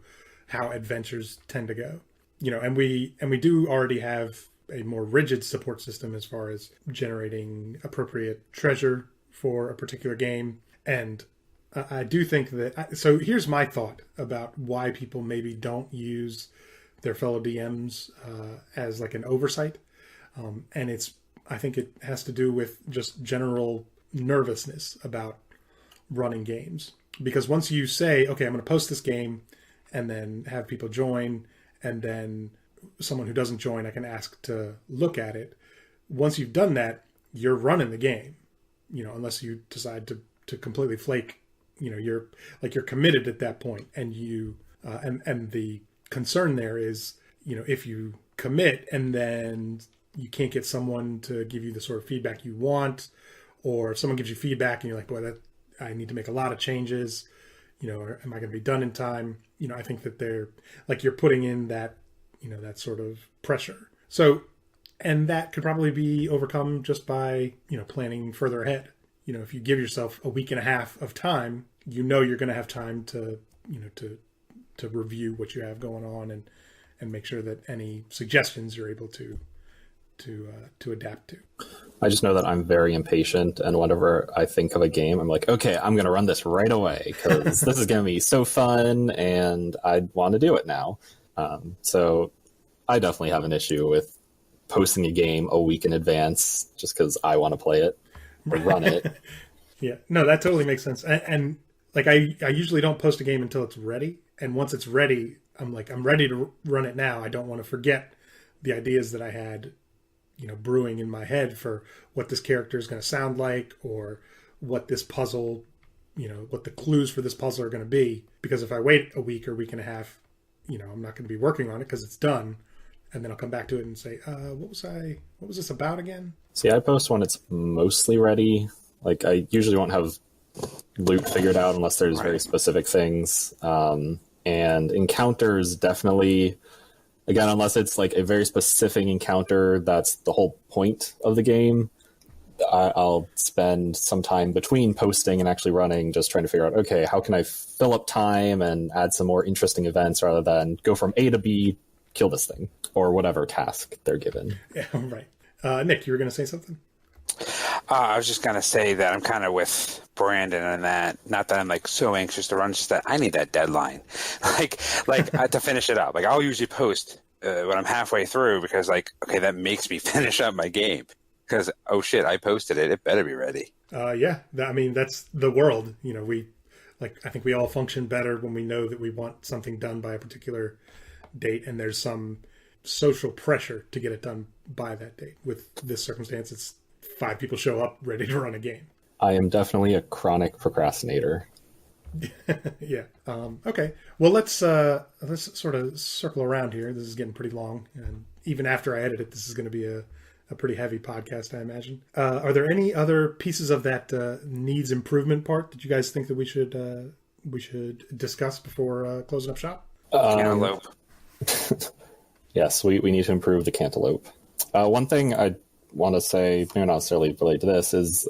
S3: how adventures tend to go. And we do already have a more rigid support system as far as generating appropriate treasure for a particular game. And I do think that... So here's my thought about why people maybe don't use their fellow DMs as like an oversight. And I think it has to do with just general nervousness about running games. Because once you say, okay, I'm going to post this game and then have people join, and then someone who doesn't join, I can ask to look at it. Once you've done that, you're running the game, unless you decide to completely flake, you're committed at that point. And and the concern there is, if you commit and then you can't get someone to give you the sort of feedback you want, or if someone gives you feedback and you're like, boy, I need to make a lot of changes, or am I going to be done in time? I think that they're like, you're putting in that, that sort of pressure. So, and that could probably be overcome just by, planning further ahead. If you give yourself a week and a half of time, you're going to have time to, to review what you have going on and make sure that any suggestions you're able to adapt to.
S5: I just know that I'm very impatient, and whenever I think of a game, I'm like, okay, I'm going to run this right away because this is going to be so fun, and I want to do it now. So I definitely have an issue with posting a game a week in advance just because I want to play it or run it.
S3: Yeah, no, that totally makes sense. And like, I usually don't post a game until it's ready, and once it's ready, I'm like, I'm ready to run it now. I don't want to forget the ideas that I had brewing in my head for what this character is going to sound like, or what this puzzle, what the clues for this puzzle are going to be. Because if I wait a week or week and a half, I'm not going to be working on it because it's done. And then I'll come back to it and say, what was this about again?
S5: See, I post when it's mostly ready. Like, I usually won't have loot figured out unless there's very specific things. And encounters definitely... Again, unless it's like a very specific encounter that's the whole point of the game, I'll spend some time between posting and actually running just trying to figure out, okay, how can I fill up time and add some more interesting events rather than go from A to B, kill this thing, or whatever task they're given.
S3: Yeah, right. Nick, you were going to say something?
S4: I was just going to say that I'm kind of with Brandon on that. Not that I'm like so anxious to run, just that I need that deadline, like to finish it up. Like, I'll usually post when I'm halfway through because, like, okay, that makes me finish up my game because, oh shit, I posted it. It better be ready.
S3: Yeah, I mean, that's the world. I think we all function better when we know that we want something done by a particular date, and there's some social pressure to get it done by that date. With this circumstance, it's 5 people show up ready to run a game.
S5: I am definitely a chronic procrastinator.
S3: Yeah. Okay. Well, let's sort of circle around here. This is getting pretty long, and even after I edit it, this is going to be a pretty heavy podcast, I imagine. Are there any other pieces of that needs improvement part that you guys think that we should discuss before closing up shop?
S4: Cantaloupe.
S5: Yes, we need to improve the cantaloupe. One thing I want to say, maybe not necessarily related to this, is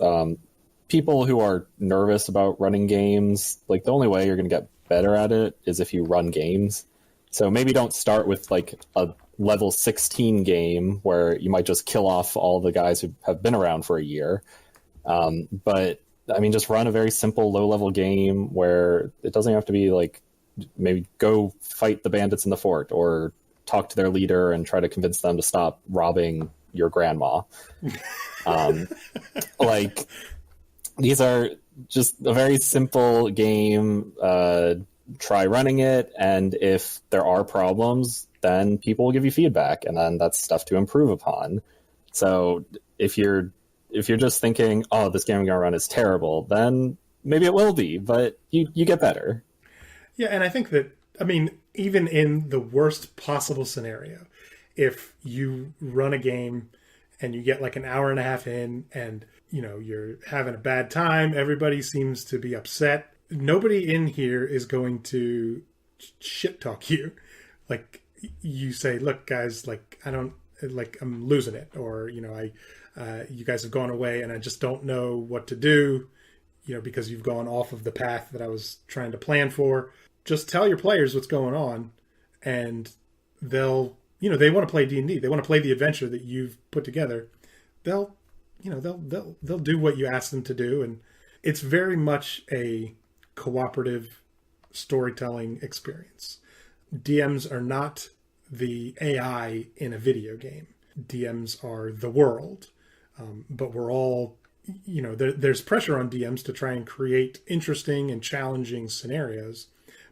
S5: people who are nervous about running games, like, the only way you're going to get better at it is if you run games. So maybe don't start with like a level 16 game where you might just kill off all the guys who have been around for a year. But I mean, just run a very simple low level game where it doesn't have to be like maybe go fight the bandits in the fort, or talk to their leader and try to convince them to stop robbing your grandma. Like, these are just a very simple game. Try running it, and if there are problems, then people will give you feedback, and then that's stuff to improve upon. So if you're just thinking, oh, this game I'm gonna run is terrible, then maybe it will be, but you get better.
S3: Yeah, and I think that, I mean, even in the worst possible scenario, if you run a game and you get like an hour and a half in, and you're having a bad time, everybody seems to be upset, nobody in here is going to shit talk you. Like, you say, look guys, like, I'm losing it, or you guys have gone away and I just don't know what to do, because you've gone off of the path that I was trying to plan for. Just tell your players what's going on, and they'll, they want to play D&D, they want to play the adventure that you've put together. They'll do what you ask them to do, and it's very much a cooperative storytelling experience. DMs are not the AI in a video game. DMs are the world, but we're all, there's pressure on DMs to try and create interesting and challenging scenarios,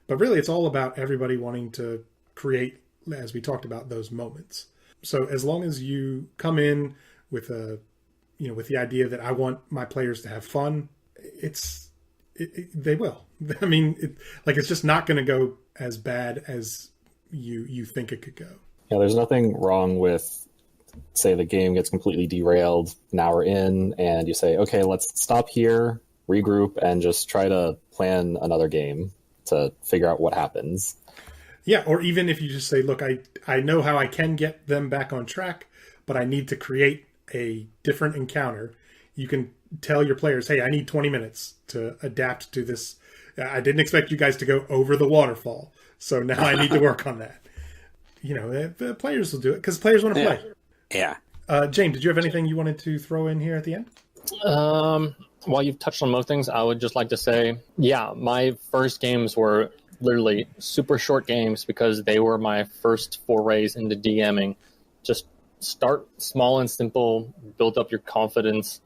S3: but really it's all about everybody wanting to create, as we talked about, those moments. So as long as you come in with with the idea that I want my players to have fun, they will. I mean, it's just not going to go as bad as you think it could go.
S5: Yeah, there's nothing wrong with, say, the game gets completely derailed an hour in, and you say, okay, let's stop here, regroup, and just try to plan another game to figure out what happens.
S3: Yeah, or even if you just say, look, I know how I can get them back on track, but I need to create a different encounter. You can tell your players, hey, I need 20 minutes to adapt to this. I didn't expect you guys to go over the waterfall, so now I need to work on that. The players will do it because players want to play.
S4: Yeah.
S3: James, did you have anything you wanted to throw in here at the end?
S2: While you've touched on most things, I would just like to say, yeah, my first games were literally super short games because they were my first forays into DMing. Just start small and simple, build up your confidence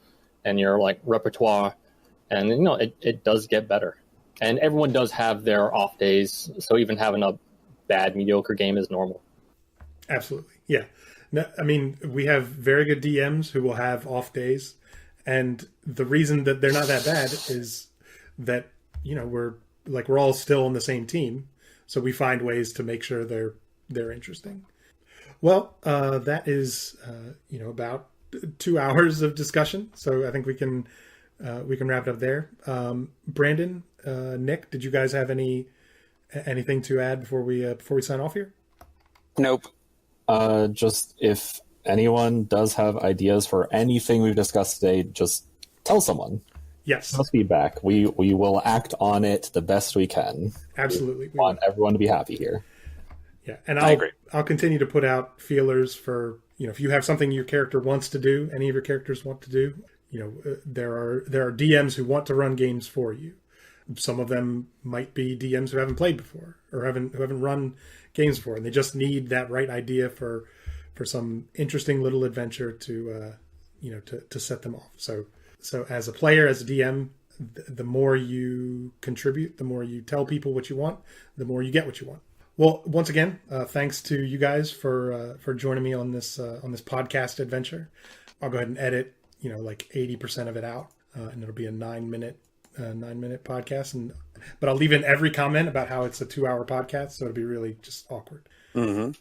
S2: and your repertoire, and it does get better. And everyone does have their off days, so even having a bad, mediocre game is normal. Absolutely,
S3: yeah. No, I mean, we have very good DMs who will have off days, and the reason that they're not that bad is that we're all still on the same team, so we find ways to make sure they're interesting. Well, that is about 2 hours of discussion, so I think we can wrap it up there. Brandon, Nick, did you guys have anything to add before we sign off here?
S4: Nope.
S5: Just if anyone does have ideas for anything we've discussed today, just tell someone.
S3: Yes.
S5: Give us feedback. We will act on it the best we can.
S3: Absolutely.
S5: We want everyone to be happy here.
S3: Yeah, and I'll continue to put out feelers for, if you have something your character wants to do, any of your characters want to do, there are DMs who want to run games for you. Some of them might be DMs who haven't played before or who haven't run games before, and they just need that right idea for some interesting little adventure to set them off. So as a player, as a DM, the more you contribute, the more you tell people what you want, the more you get what you want. Well, once again, thanks to you guys for joining me on this podcast adventure. I'll go ahead and edit 80% of it out, and it'll be a 9-minute podcast. But I'll leave in every comment about how it's a 2-hour podcast, so it'll be really just awkward.
S4: Mm-hmm.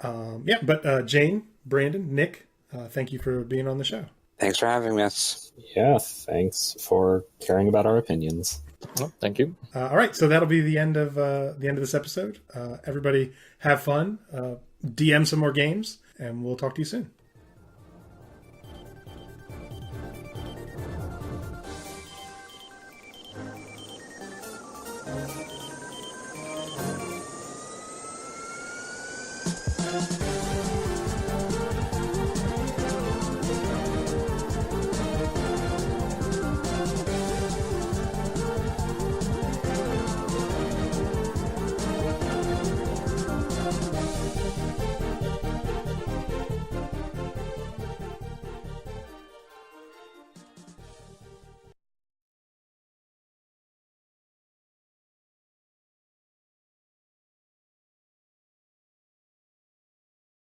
S3: But Jaim, Brandon, Nick, thank you for being on the show.
S4: Thanks for having us.
S5: Yeah, thanks for caring about our opinions.
S2: Well, thank you.
S3: All right, so that'll be the end of this episode. Everybody have fun, DM some more games, and we'll talk to you soon.